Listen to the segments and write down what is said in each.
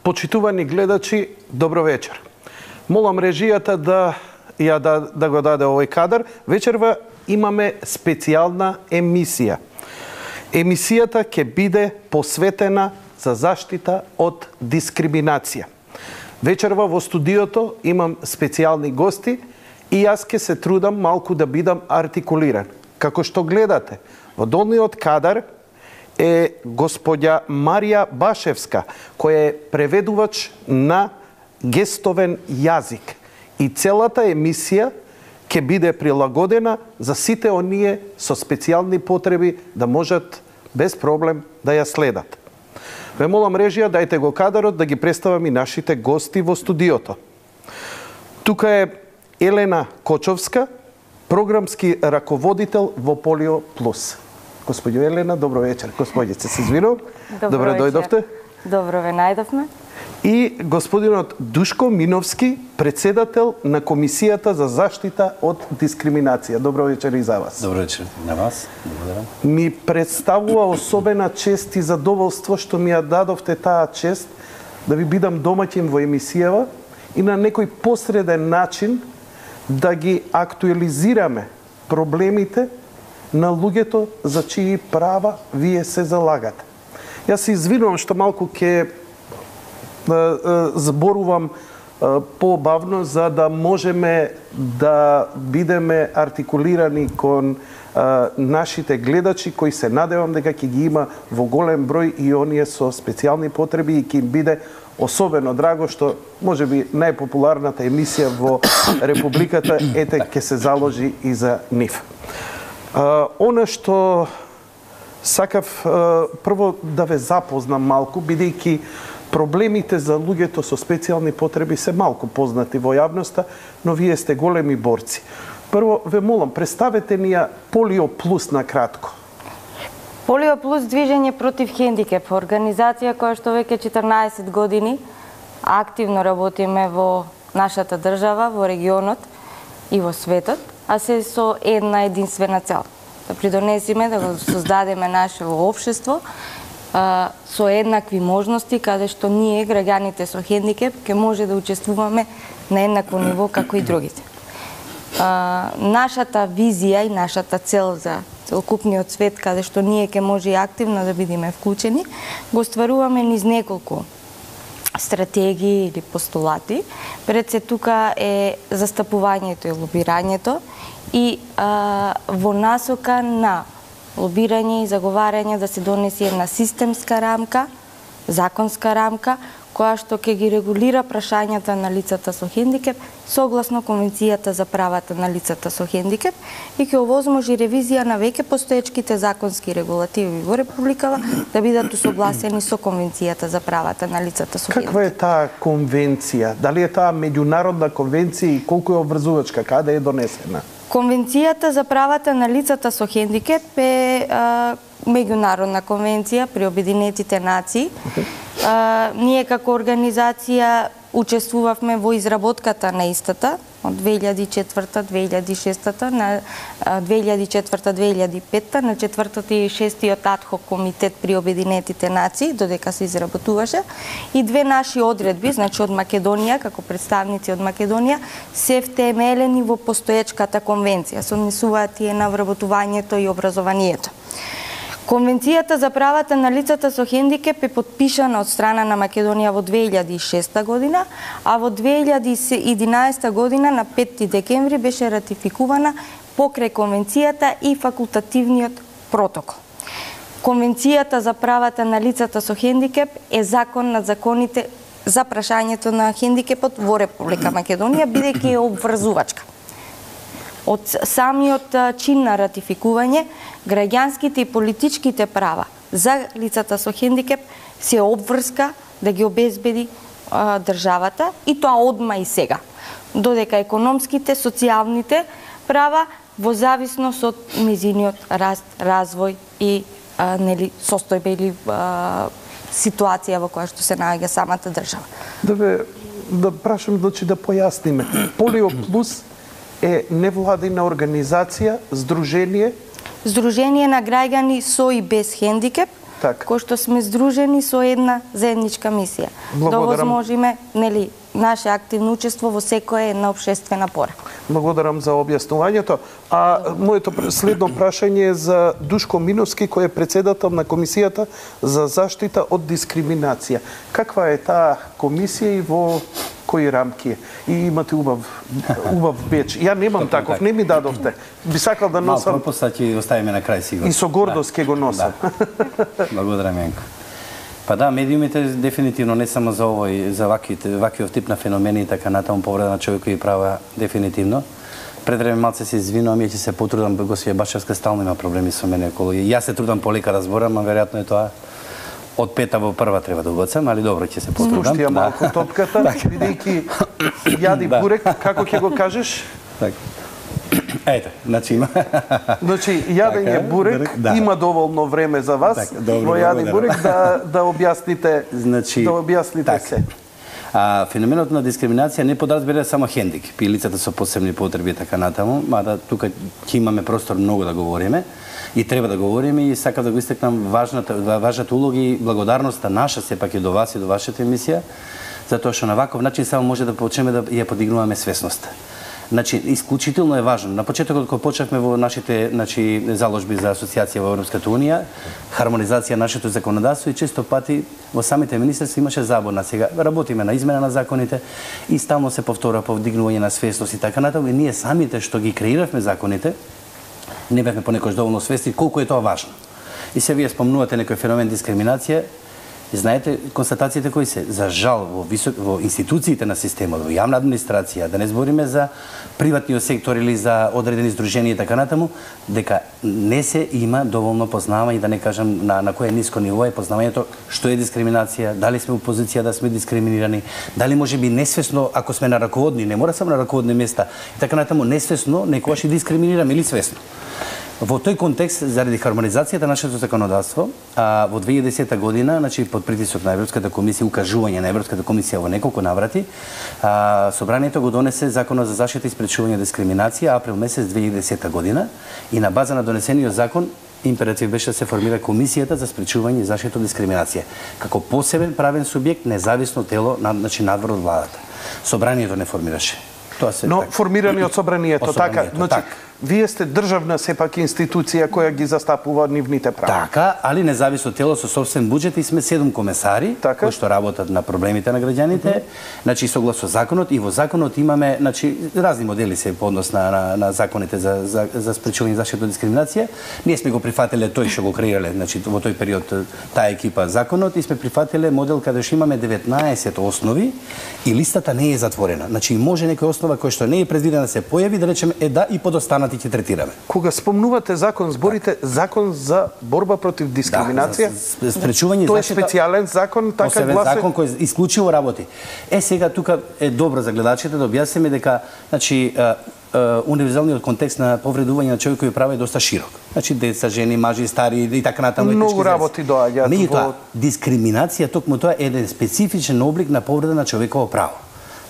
Почитувани гледачи, добро вечер. Молам режијата да го даде овој кадар. Вечерва имаме специјална емисија. Емисијата ќе биде посветена за заштита од дискриминација. Вечерва во студиото имам специјални гости и јас ќе се трудам малку да бидам артикулиран. Како што гледате, во долниот кадар е господја Марија Башевска, која е преведувач на гестовен јазик. И целата емисија ќе биде прилагодена за сите оние со специјални потреби да можат без проблем да ја следат. Ве молам режија, дајте го кадарот да ги представам и нашите гости во студиото. Тука е Елена Кочовска, програмски раководител во Полио Плюс. Господјо Елена, добро вечер. Господјице, се извинувам. Добро дојдовте. Добро ве најдовме. И господинот Душко Миновски, председател на Комисијата за заштита од дискриминација. Добро вечер и за вас. Добро вечер на вас. Благодарам. Ми представува особена чест и задоволство што ми ја дадовте таа чест да ви бидам домаќин во емисијава и на некој посреден начин да ги актуализираме проблемите на луѓето за чии права вие се залагате. Јас се извинувам што малку ќе зборувам побавно за да можеме да бидеме артикулирани кон нашите гледачи кои се надевам дека ќе ги има во голем број и оние со специјални потреби и ќе им биде особено драго што можеби најпопуларната емисија во Републиката ете ќе се заложи и за нив. Она што сакав прво да ве запознам малку, бидејќи проблемите за луѓето со специјални потреби се малку познати во јавноста, но вие сте големи борци. Прво, ве молам, представете ни ја Полио Плюс на кратко. Полио Плюс движење против хендикеп, организација која што веќе 14 години активно работиме во нашата држава, во регионот и во светот, а се со една единствена цел. Да придонесиме, да го создадеме наше општество со еднакви можности, каде што ние, граѓаните со хендикеп, ќе може да учествуваме на еднакво ниво како и другите. Нашата визија и нашата цел за целокупниот свет, каде што ние ќе може и активно да бидеме вклучени, го стваруваме низ неколку стратегии или постулати. Пред се тука е застапувањето и лобирањето и во насока на лобирање и заговарање да се донесе една системска рамка, законска рамка, која што ќе ги регулира прашањата на лицата со хендикеп согласно Конвенцијата за правата на лицата со хендикеп и ќе овозможи ревизија на веќе постоечките законски регулативи во Републикава да бидат усогласени со Конвенцијата за правата на лицата со хендикеп. Каква е таа конвенција? Дали е таа меѓународна конвенција и колку е обврзувачка? Каде е донесена? Конвенцијата за правата на лицата со хендикеп е меѓународна конвенција при Обединетите нации. Ние како организација учествувавме во изработката на истата од 2004-2006 на 2004-2005 на 4-тиот и 6-тиот адхок комитет при Обединетите нации, додека се изработуваше, и две наши одредби, значи од Македонија, како представници од Македонија, се втемелени во постоечката конвенција, се однесуваат и на вработувањето и образованието. Конвенцијата за правата на лицата со хендикеп е потпишана од страна на Македонија во 2006 година, а во 2011 година на 5 декември беше ратификувана покрај конвенцијата и факултативниот протокол. Конвенцијата за правата на лицата со хендикеп е закон над законите за прашањето на хендикепот во Република Македонија, бидејќи е обврзувачка. Од самиот чин на ратификување, граѓанските и политичките права за лицата со хендикеп се обврска да ги обезбеди државата и тоа одма и сега. Додека економските, социјалните права во зависност од низиниот раст, развој и состојба или ситуација во која што се наоѓа самата држава. Да прашам, значи да појасниме. Полио Плюс е невладина организација, здружение на граѓани со и без хендикеп, кои што сме здружени со една заедничка мисија. Да овозможиме, нели, наше активно учество во секоја една општествена пора. Благодарам за објаснувањето. А моето следно прашање е за Душко Миновски, кој е председател на Комисијата за заштита од дискриминација. Каква е таа комисија и во кои рамки? И имате убав беч. Ја немам таков, не ми дадовте. Би сакал да носам. Малку пропуста ќе оставиме на крај сигурно. И со гордост ќе го носам. Благодарам, Јанко. Па да, медиумите дефинитивно не само за овој, за ваквиот тип на феномени и така натаму, повреда на човекови права дефинитивно. Пред време малце се извинувам, ја ќе се потрудам, госија Башевска стално има проблеми со мене околу. Јас се трудам полека да зборам, а веројатно е тоа од пета во прва треба да убацам, али добро, ќе се потрудам. Спушти ја малку топката, бидејќи јади бурек, како ќе го кажеш? Така. Ете, значи има. Значи, јадење бурек, има доволно време за вас, во јади бурек, да објасните, се. Феноменот на дискриминација не подразбира само хендикеп и лицата со посебни потреби и така натаму, мада тука ќе имаме простор многу да говориме и треба да говориме и сакам да го истакнам важната улога и благодарноста наша сепак и до вас и до вашата емисија, затоа што на ваков начин само може да почнеме да ја подигнуваме свесноста. Значи, исклучително е важно. На почетокот кога почнавме во нашите заложби за асоциација во Европската унија, хармонизација на нашето законодавство и често пати во самите министерства имаше забуна. Сега работиме на измена на законите и стално се повтора повдигнување на свесност и така натаму. И ние самите што ги креиравме законите, не бевме понекогаш доволно свесни колку е тоа важно. И се вие спомнувате некој феномен дискриминација. Знаете, констатациите кои се, за жал, во институциите на системот, во јавна администрација, да не збориме за приватниот сектор или за одредени здруженија и така натаму, дека не се има доволно познавање, да не кажам на кое ниско ниво е познавањето што е дискриминација, дали сме у позиција да сме дискриминирани, дали можеби несвесно, ако сме на раководни, не мора само на раководни места, и така натаму, несвесно, некогаш и дискриминираме или свесно. Во тој контекст, заради хармонизацијата на нашето законодавство, во 2010 година, значи под притисок на Европската комисија, укажување на Европската комисија во неколку наврати, собранието го донесе Законот за заштита и спречување дискриминација април месец 2010 година и на база на донесениот закон императив беше да се формира Комисијата за спречување и заштита од дискриминација како посебен правен субјект, независно тело, значи надвор од владата. Собранието не формираше. Но формирани од собранието, така. Значи, вие сте државна сепак институција која ги застапува нивните права. Така, али независно тело со собствен буџет и сме 7 комесари кои што работат на проблемите на граѓаните. Значи согласно законот и во законот имаме разни модели се по однос на законите за спречување и заштита од дискриминација. Ние сме го прифатиле тој што го креирале, значи во тој период таа екипа законот и сме прифатиле модел каде што имаме 19 основи и листата не е затворена. Значи може некоја основа која што не е предвидена да се појави, да речеме да и подостанати ќе третираме. Кога спомнувате закон, зборите закон за борба против дискриминација? Да, спречување и заштита. Тоа е специјален закон, така гласи. Посебен закон кој исклучиво работи. Сега тука е добро за гледачите да објасниме дека универзалниот контекст на повредување на човекови права е доста широк. Значи деца, жени, мажи, стари и така натаму. Многу работи доаѓаат. Меѓутоа, дискриминација токму тоа е еден специфичен облик на повреда на човеково право.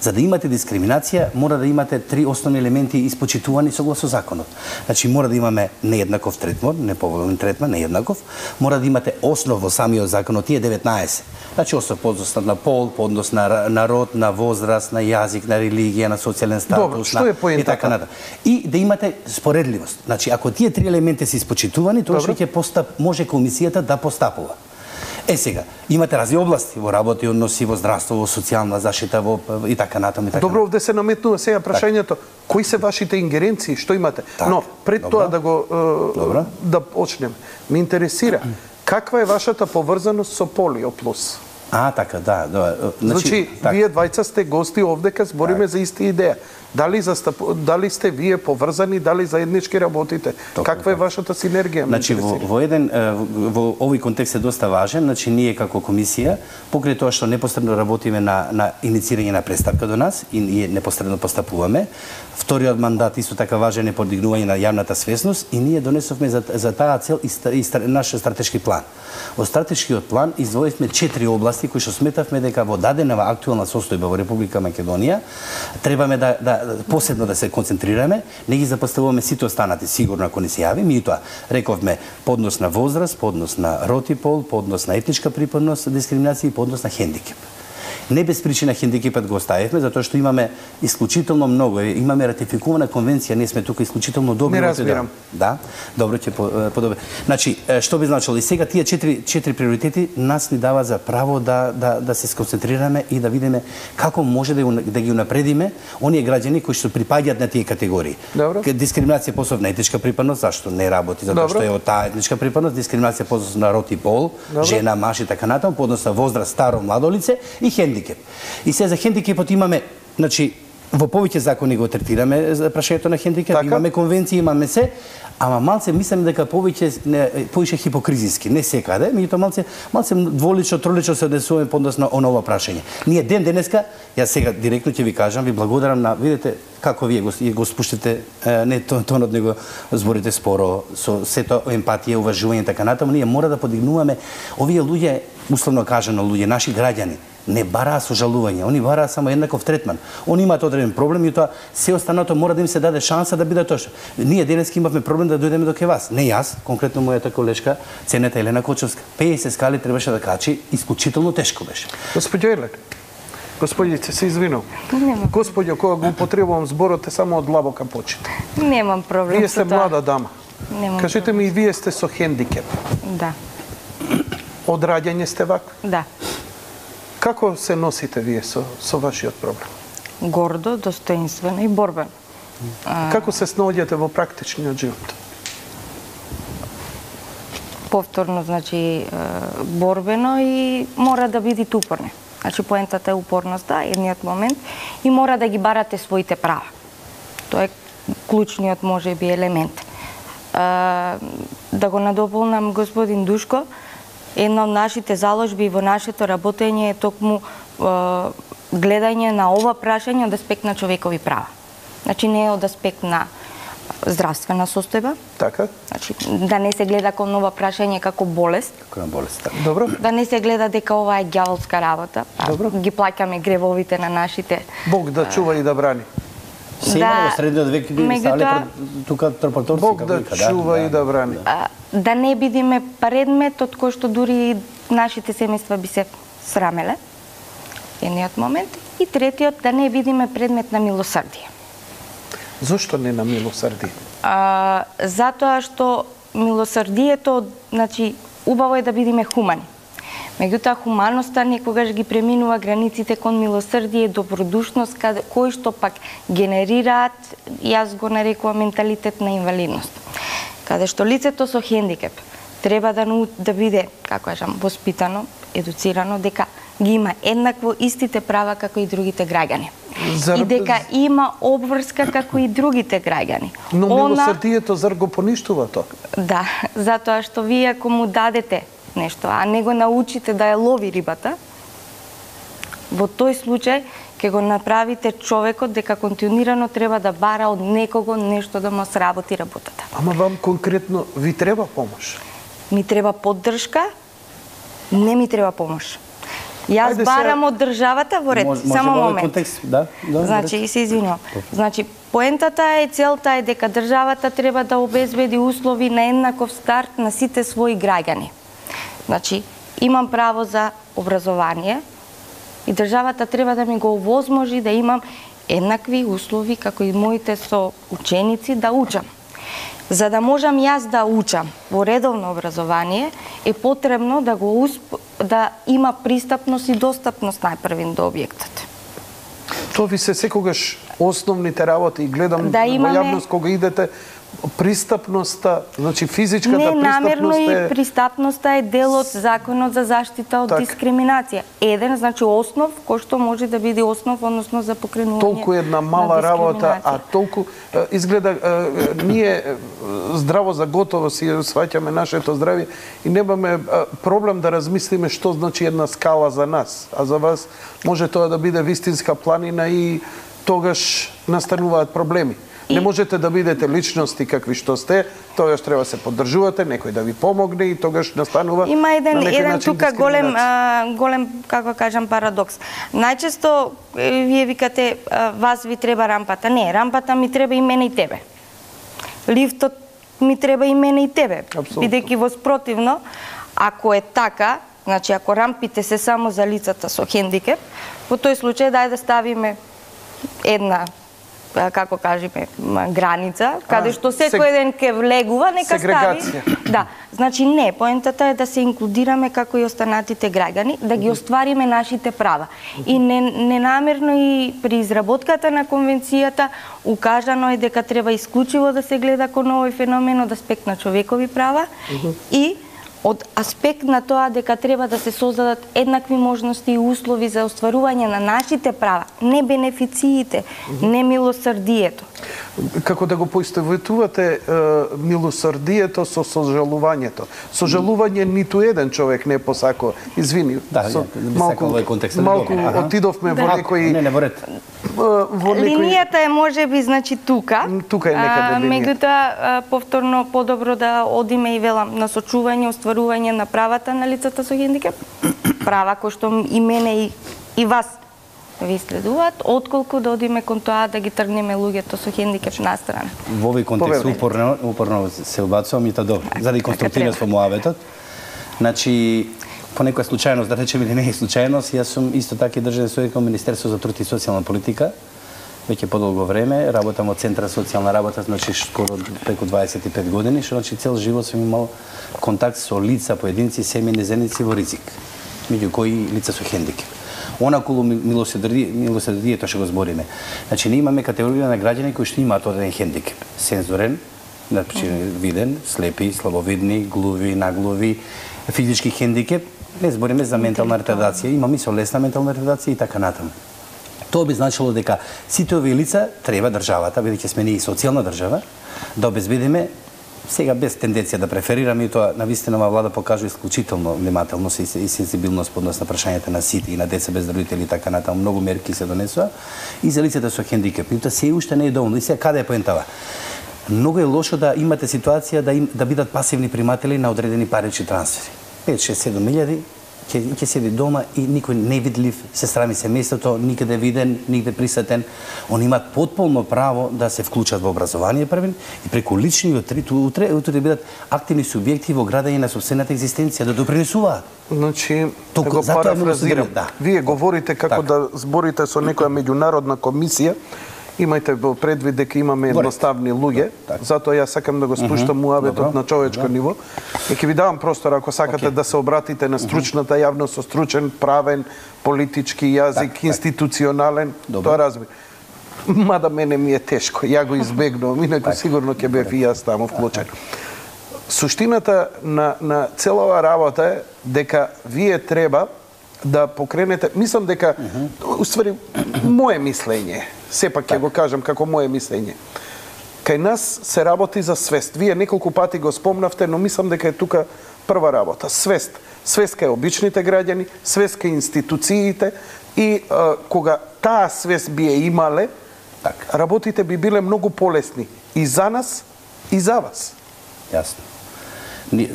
За да имате дискриминација, мора да имате 3 основни елементи испочитувани согласно законот. Значи, мора да имаме нееднаков третмон, неповолен третман, нееднаков. Мора да имате основ во самиот закон, тие 19. Значи, основ по однос на пол, по однос на род, на возраст, на јазик, на религија, на социјален статус. Добро, што е поентата? И така натаму. И да имате споредливост. Значи, ако тие 3 елементи се испочитувани, тоа ќе може комисијата да постапува. Сега, имате разни области во работи, односи, во здравство, во социјална заштита, и така натаму. Добро, овде се наметнува сега прашањето, кои се вашите ингеренции, што имате? Но пред тоа да почнем, ме интересира, каква е вашата поврзаност со Полио Плюс? Така, да. Значи, вие двајца сте гости овдека, збориме за иста идеја. Дали сте вие поврзани, дали заеднички работите? Каква е вашата синергија? Значи, во овој контекст е доста важен. Значи, ние како комисија, покрај тоа што непосредно работиме на иницирање на представка до нас и ние непосредно постапуваме, вториот мандат исто така важен е подигнување на јавната свесност и ние донесовме за таа цел и наш стратешки план. Во стратешкиот план издвоивме 4 области кои што сметавме дека во дадена актуелна состојба во Република Македонија требаме да посебно да се концентрираме, не ги запоставуваме сите останати, сигурно ако не се јави. Меѓутоа, рековме по однос на возраст, по однос на род и пол, по однос на етничка припадност, дискриминација и по однос на хендикеп. Не без причина хендикепот го оставивме, затоа што имаме исклучително многу, имаме ратификувана конвенција, ние сме тука исклучително добри. Не разбирам. Да, добро ќе подобре. Значи, што би значило? И сега тие четири приоритети нас ни дава за право да се сконцентрираме и да видиме како може да ги унапредиме оние граѓани кои што припаѓаат на тие категории. Дискриминација по основа на етничка припадност, зашто не работи? Затоа што е од таа етничка припадност, дискриминација по основа на род и пол, жена, маж и така натаму, по однос на возраст, старо, младо лице и хендикеп. И сега за хендикепот имаме, значи, во повеќе закони го третираме прашањето на хендикеп, имаме конвенции, имаме се, ама малце мислам дека повеќе хипокризиски, не секаде, меѓутоа малце дволично, тролично се однесуваме по однос на ова прашање. Ние денеска, јас сега директно ќе ви кажам, ви благодарам на, видите како вие го спуштите, не тонот, него зборите споро, со сето емпатија, уважување и така натаму, ние мора да подигнуваме овие луѓе, условно кажано луѓе, наши граѓани, не бараа сожалување, они бараа само еднаков третман. Они имаат одреден проблем и тоа се останато мора да им се даде шанса да бидат тоа. Ние денеска имавме проблем да дојдеме до кај вас. Не јас, конкретно мојата колешка, ценета Елена Кочовска. 50 скали требаше да качи, исклучително тешко беше. Господјо Елена, господице, се извинувам. Господјо, кога го употребувам зборот е само од длабока почит. Немам проблем. Вие сте млада дама. Кажете ми, и вие сте со хендикеп. Да. Од раѓање сте вакви? Да. Како се носите вие со вашиот проблем? Гордо, достоинствено и борбено. Како се снаоѓате во практичниот живот? Повторно, значи, борбено и мора да бидите упорни. Значи, поентата е упорноста, едниот момент, и мора да ги барате своите права. Тоа е клучниот, можеби, елемент. Да го надополнам господин Душко, една од нашите заложби во нашето работење е токму гледање на ова прашање од аспект на човекови права. Значи не е од аспект на здравствена состојба. Така. Значи да не се гледа кон ова прашање како болест. Како болест. Добро. Да не се гледа дека ова е ѓаволска работа. Добро. Ги плаќаме гревовите на нашите. Бог да чува и да брани. Сега во средниот век ги стали тука тропаторци. Бог да чува и да брани. Да не бидиме предмет од кој што дури нашите семејства би се срамеле. Едниот момент. И третиот, да не бидиме предмет на милосрдие. Зошто не на милосрдие? Затоа што милосрдието, значи, убаво е да бидиме хумани. Меѓутоа, хуманоста некогаш ги преминува границите кон милосрдие и добродушност, кои што пак генерираат, јас го нарекувам менталитет на инвалидност. Каде што лицето со хендикеп треба да биде, како кажам, воспитано, едуцирано, дека ги има еднакво истите права како и другите граѓани. И дека има обврска како и другите граѓани. Но милосрдието зар го поништува тоа? Да, затоа што вие ако му дадете нешто, а не го научите да ја лови рибата, во тој случај ќе го направите човекот дека континуирано треба да бара од некого нешто да му сработи работата. Ама вам конкретно ви треба помош? Ми треба поддршка, не ми треба помош. Јас барам од државата во ред, само момент. Значи, се извинувам. Значи, поентата е, целта е дека државата треба да обезбеди услови на еднаков старт на сите своји граѓани. Значи, имам право за образование и државата треба да ми го овозможи да имам еднакви услови како и моите соученици да учам. За да можам јас да учам во редовно образование, е потребно да има пристапност и достапност најпрвин до објектот. Тоа ви се секогаш основните работи и гледам да имаме... во јавност кога идете, пристапноста, значи физичката пристапност е... Намерно и пристапноста е дел од Законот за заштита од дискриминација. Еден, значи основ, кој што може да биде основ, односно за покренување. Толку една мала работа, а толку изгледа ние здраво за готово си сваќаме нашето здравје и немаме проблем да размислиме што значи една скала за нас, а за вас може тоа да биде вистинска планина и тогаш настануваат проблеми. Не можете да бидете личности какви што сте, тогаш треба се поддржувате, некој да ви помогне и тогаш настанува Има еден начин тука голем како кажам парадокс. Најчесто вие викате вас ви треба рампата. Не, рампата ми треба и мене и тебе. Лифтот ми треба и мене и тебе. Бидејќи воспротивно, ако е така, значи ако рампите се само за лицата со хендикеп, во тој случај дај да ставиме една како кажеме граница, каде што секој еден ке влегува, нека стави. Да, значи не, поентата е да се инклудираме како и останатите граѓани, да ги оствариме нашите права. И ненамерно и при изработката на конвенцијата укажано е дека треба исклучиво да се гледа кон овој феномен од аспект на човекови права и од аспект на тоа дека треба да се создадат еднакви можности и услови за остварување на нашите права, не бенефициите, не милосрдието. Како да го поистоветувате милосрдието со сожалувањето. Сожалување ниту еден човек не посако. Извини, малку отидовме во некој... Линијата е можеби значи тука. Тука е некаде линијата. Меѓутоа повторно подобро да одиме и велам на сочување, остварување на правата на лицата со хендикеп, права кои што и мене и вас ви следуваат, отколку да одиме кон тоа да ги тргнеме луѓето со хендикеп на страна. Во овој контекст упорно се убацувам и тоа добро. Заради конструктивност во муабетот. Значи, по некоја случајност, да речеме или не е случајност, јас сум исто така и државен советник во Министерство за труд и социјална политика. Веќе подолго време работам во Центар социјална работа, значи скоро преку 25 години, што значи цел живот сум имал контакт со лица, поединци, семејни заедници во ризик, меѓу кои лица со хендикеп. Онаколу милосрдието што го збориме. Значи, ние имаме категорија на граѓани кои што имаат одреден хендикеп. Сензорен, значи виден, слепи, слабовидни, глуви, наглуви, физички хендикеп, не збориме за ментална ретардација, имаме со лесна ментална ретардација и така натаму. Тоа би значило дека сите овие лица треба државата, бидејќи сме ние социјална држава, да обезбедиме, сега без тенденција да преферираме, и тоа навистина ова влада покажува исклучително внимателност и сензибилност по однос на прашањата на сите и на деца без родители и така натаму, многу мерки се донесува и за лицата со хендикеп. Меѓутоа се уште не е доволно. И сега каде е поентава? Многу е лошо да имате ситуација да бидат пасивни приматели на одредени парични трансфери. 5, 6, 7 милијади ќе седи дома и никој не видлив, се срами семејството, никаде виден, нигде присутен. Они имаат потполно право да се вклучат во образование првен и преку лични утре да бидат активни субјекти во градење на собствената екзистенција, да допринесуваат. Значи, да го парафразирам. Вие говорите како да зборите со некоја меѓународна комисија. Имајте во предвид дека имаме едноставни луѓе, затоа јас сакам да го спуштам муабетот на човечко ниво. И ќе ви давам простор ако сакате да се обратите на стручната јавност со стручен, правен, политички јазик, институционален, тоа разбира. Мада мене ми е тешко, ја го избегнувам, инаку сигурно ќе бев и јас таму вклучен. Суштината на цела оваа работа е дека вие треба да покренете, мислам дека, уствари, моje мислење, сепак ќе го кажам како моje мислење. Кај нас се работи за свест. Вие неколку пати го спомнавте, но мислам дека е тука прва работа. Свест. Свест кај обичните граѓани, свест кај институциите и кога таа свест би ја имале, работите би биле многу полесни и за нас и за вас. Јасно.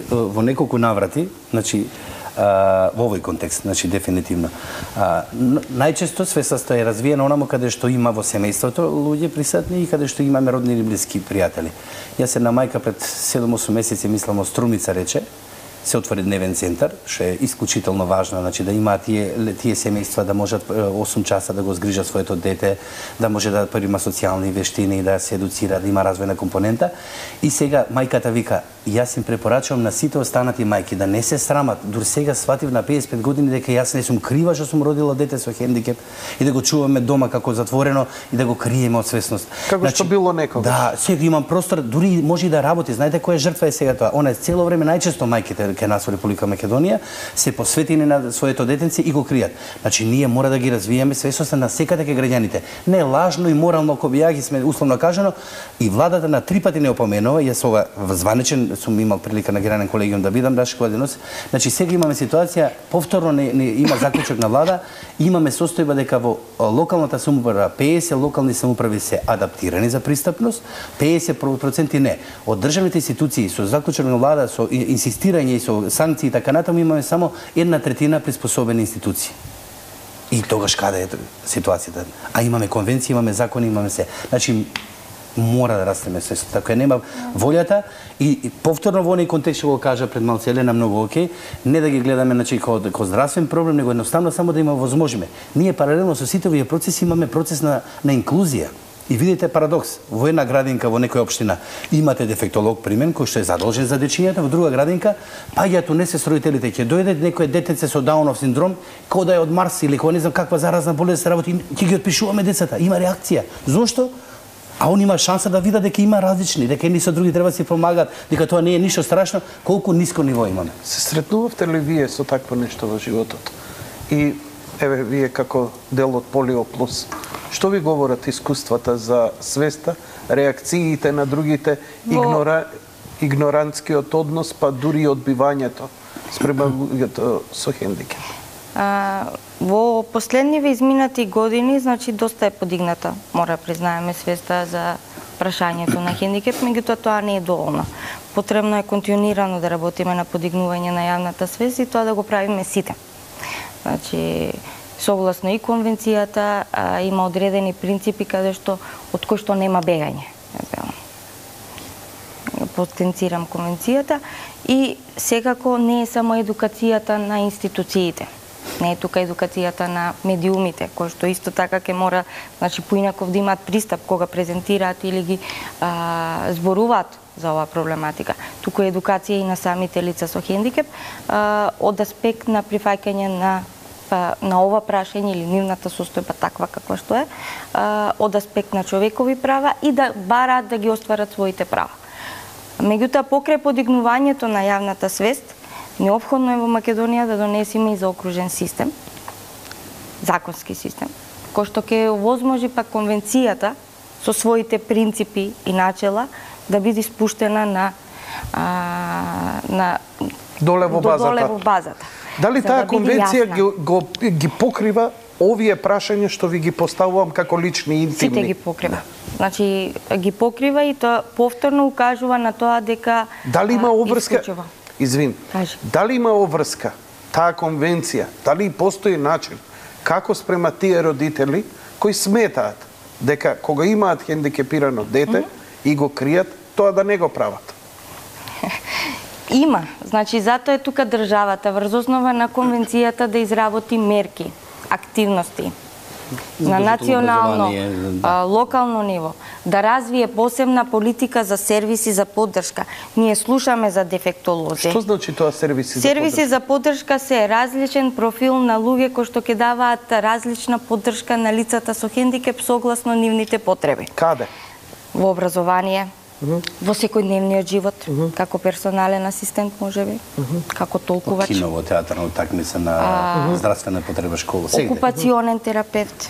Во неколку наврати, значи, во овој контекст, значи дефинитивно. Најчесто свеста е развиена онамо каде што има во семејството луѓе присутни и каде што имаме родни или блиски пријатели. Јас една мајка пред 7-8 месеци, мислам, од Струмица рече, се отвори дневен центар, што е исклучително важно, значи да имаат тие семејства да можат 8 часа да го згрижат своето дете, да може да има социјални вештини, да се едуцира, да има развојна компонента. И сега мајката вика, јас им препорачувам на сите останати мајки да не се срамат. Дур сега сватив на 55 години дека јас не сум крива што сум родила дете со хендикеп и да го чуваме дома како затворено и да го криеме од свесност. Како што било некогаш. Да, сега имам простор, дури може и да работи. Знаете која жртва е сега тоа? Она е цело време најчесто мајките кај нас во Република Македонија се посветени на своето детенце и го кријат. Значи ние мора да ги развиеме свесноста на секаде кај граѓаните. Не лажно и морално кобијаги сме условно кажано и владата на 3 пати не опоменува, јас ова званичен сум имал прилика на генерален колегиум да бидам Рашко Владенос. Значи сега имаме ситуација, повторно не има заклучок на влада, имаме состојба дека во локалната самоуправа 50 локални самоуправи се адаптирани за пристапност, 50% не. Од државните институции со заклучок на влада, со инсистирање и со санкции и така натаму имаме само 1/3 приспособени институции. И тогаш каде е ситуацијата? А имаме конвенции, имаме закони, имаме се. Значи, мора да растеме се. Така нема волјата и повторно во оној контекст што го кажа пред малце Елена многу окей, не да ги гледаме значи како здравствен проблем, него едноставно само да има возможме. Ние паралелно со сите овие процеси имаме процес на инклузија. И видите парадокс, во една градинка во некоја општина имате дефектолог примен кој што е задолжен за дечињата, во друга градинка паѓаат унесе со родителите, ќе дојде некој детеце со Даунов синдром, кој да е од Марс или кој не знам каква заразна болест се работи, ќе ги отпишуваме децата. Има реакција. Зошто? А он има шанса да види дека има различни, дека едни со други треба да си помагаат, дека тоа не е ништо страшно, колку ниско ниво имаме. Се сретнувавте ли вие со такво нешто во животот? И еве вие како дел од Полио Плюс, што ви говорат искуствата за свеста, реакциите на другите, игнорантскиот однос, па дури одбивањето спрема луѓето со хендикеп? Во последниве изминати години, значи, доста е подигната, мора признаеме, свеста за прашањето на хендикеп, меѓутоа тоа не е доволно. Потребно е континуирано да работиме на подигнување на јавната свест и тоа да го правиме сите. Значи, согласно и конвенцијата, има одредени принципи каде што од кои што нема бегање. Потенцирам конвенцијата и секако не е само едукацијата на институциите. Не е тука едукацијата на медиумите, кои што исто така ќе мора, значи, поинаков да имаат пристап кога презентираат или ги зборуваат за оваа проблематика. Туку е едукација и на самите лица со хендикеп, од аспект на прифаќање на ова прашање или нивната состојба таква каква што е, од аспект на човекови права и да бараат да ги остварат своите права. Меѓутоа, покрај подигнувањето на јавната свест, неопходно е во Македонија да донесеме и заокружен систем, законски систем, кој што ќе овозможи пак конвенцијата со своите принципи и начела да биде спуштена доле во базата. Дали таа конвенција ги покрива овие прашања што ви ги поставувам како лични интимни? Сите ги покрива. Значи, ги покрива и тоа повторно укажува на тоа дека дали има обврска? Извин. Дали има обврска таа конвенција? Дали постои начин како спрема тие родители кои сметаат дека кога имаат хендикепирано дете и го кријат, тоа да не го прават? Има. Значи, затоа е тука државата врз основа на конвенцијата да изработи мерки, активности на национално, локално ниво, да развие посебна политика за сервиси за поддршка. Ние слушаме за дефектолози. Што значи тоа сервиси за поддршка? Сервиси за поддршка се различен профил на луѓе кои што ќе даваат различна поддршка на лицата со хендикеп согласно нивните потреби. Каде? Во образование, во секојдневниот живот, како персонален асистент можеби, како толкувач. Киново, театарно такмица на здравствена потреба школа. Окупационен терапевт,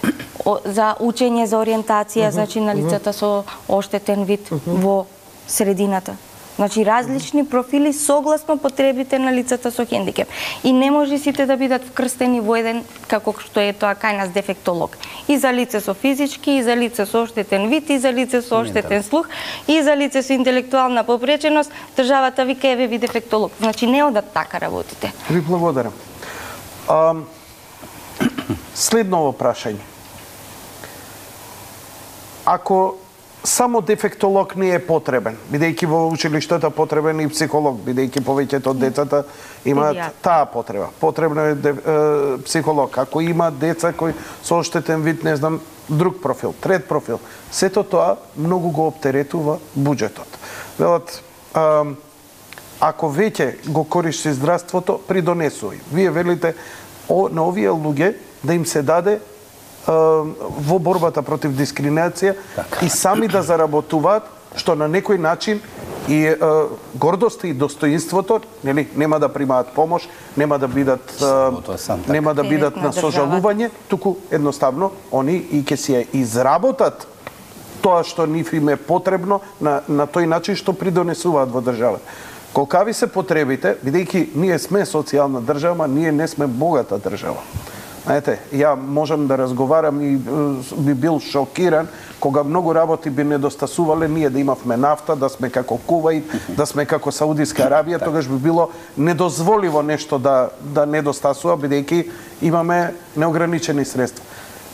за учење за ориентација, значи на лицата со оштетен вид во средината. Значи, различни профили согласно потребите на лицата со хендикеп. И не може сите да бидат вкрстени во еден, како што е тоа кај нас дефектолог. И за лице со физички, и за лице со оштетен вид, и за лице со оштетен слух, и за лице со интелектуална попреченост, државата вика еве ви дефектолог. Значи, не одат така работите. Ви благодарам. Следново прашање. Ако само дефектолог не е потребен, бидејќи во училиштата потребен и психолог, бидејќи повеќето од децата имаат таа потреба. Потребно е психолог. Ако има деца кои со оштетен вид, не знам, друг профил, трет профил, сето тоа многу го оптеретува буџетот. Велат, ако веќе го користи здравството, придонесувај. Вие велите на овие луѓе да им се даде во борбата против дискриминација и сами да заработуваат, што на некој начин и гордоста и достоинството, нели, нема да примаат помош, нема да бидат на сожалување, туку едноставно они и ќе си изработат тоа што нив им е потребно на тој начин што придонесуваат во државата. Колкави се потребите, бидејќи ние сме социјална држава, ние не сме богата држава. Знаете, ја можам да разговарам и би бил шокиран кога многу работи би недостасувале, ние да имавме нафта, да сме како Куваит, да сме како Саудиска Арабија, тогаш би било недозволиво нешто да недостасува, бидејќи имаме неограничени средства.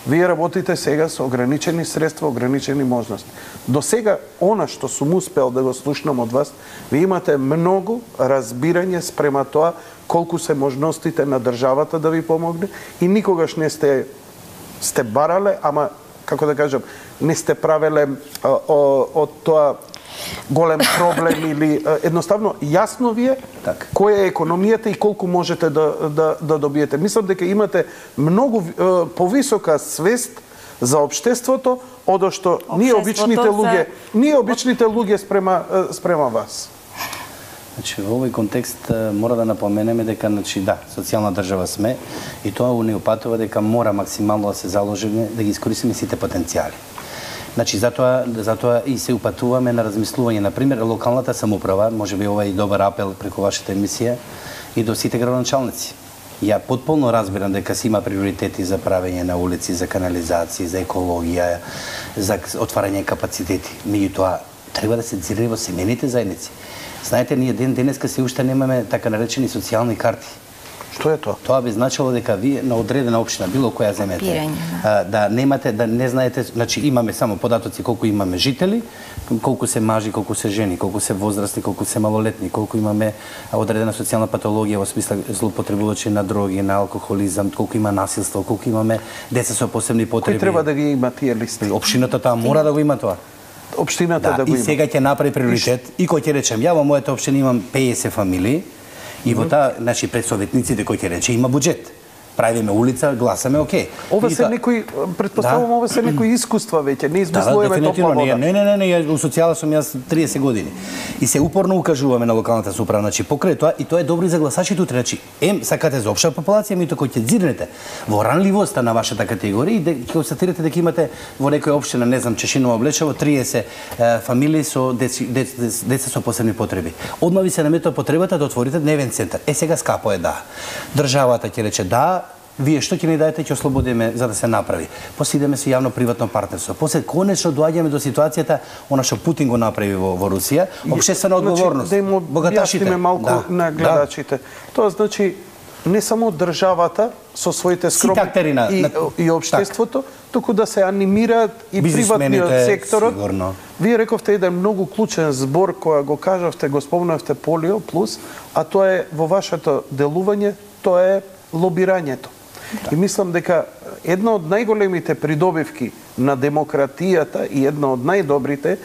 Вие работите сега со ограничени средства, ограничени можности. До сега, она што сум успел да го слушнам од вас, ви имате многу разбирање спрема тоа колку се можностите на државата да ви помогне и никогаш не сте барале, ама, како да кажам, не сте правеле од тоа голем проблем или едноставно јасно ви е која е економијата и колку можете да добиете. Мислам дека имате многу повисока свест за општеството од што ние обичните луѓе спрема вас. Значи, во овој контекст мора да напоменеме дека, да, социјална држава сме и тоа не упатува дека мора максимално да се заложиме да ги искористиме сите потенцијали. Значи, затоа и се упатуваме на размислување. Например, локалната самоуправа, може би ова е добар апел преку вашата емисија, и до сите градоначалници. Ја потполно разбирам дека се има приоритети за правење на улици, за канализација, за екологија, за отварање капацитети. Меѓутоа, треба да се цели во семејните заедници. Знаете, ние денеска се уште немаме така наречени социјални карти. Што е тоа? Тоа би значило дека вие на одредена општина, било која земете, да немате, да не знаете, значи имаме само податоци колку имаме жители, колку се мажи, колку се жени, колку се возрастни, колку се малолетни, колку имаме одредена социјална патологија во смисла злоупотребувачи на дроги, на алкохолизам, колку има насилство, колку имаме деца со посебни потреби. Кој треба да ги има тие листи? Општината таа мора да го има тоа. Општината да го има. И сега ќе направи приоритет. И кој ќе речем, ја во мојата општина имам 50 фамилии, и во таа, значи, пред советниците кој ќе рече, има буџет. Правиме улица, гласаме, окей. Ова се некои, предпоставувам, ова се некои искуства веќе, не измислуваме топла вода. Не, у социјала сум јас 30 години. И се упорно укажуваме на локалната самоуправа, значи покрај тоа, и тоа е добро и за гласачите утре, значи, сакате за општа популација, меѓутоа кој ќе дзирнете во ранливоста на вашата категорија и ќе констатирате дека имате во некоја општина, не знам, Чешиново, Облечево, 30 фамилии со деца со посебни потреби. Одма ви се наметува потребата да отворите дневен центар. Сега скапо е да. Државата ќе рече да, вие што ќе ни даете, ќе ослободиме за да се направи. После идеме со јавно-приватно партнерство. После конечно доаѓаме до ситуацијата она што Путин го направи во Русија, општествена одговорност. Да им објасниме малку на гледачите. Тоа значи не само државата со своите скромни и општеството, туку да се анимираат и приватниот секторот. Вие рековте еден многу клучен збор која го кажавте, го спомнавте Полио плюс, а тоа е во вашето делување, тоа е лобирањето. И мислам дека една од најголемите придобивки на демократијата и една од најдобрите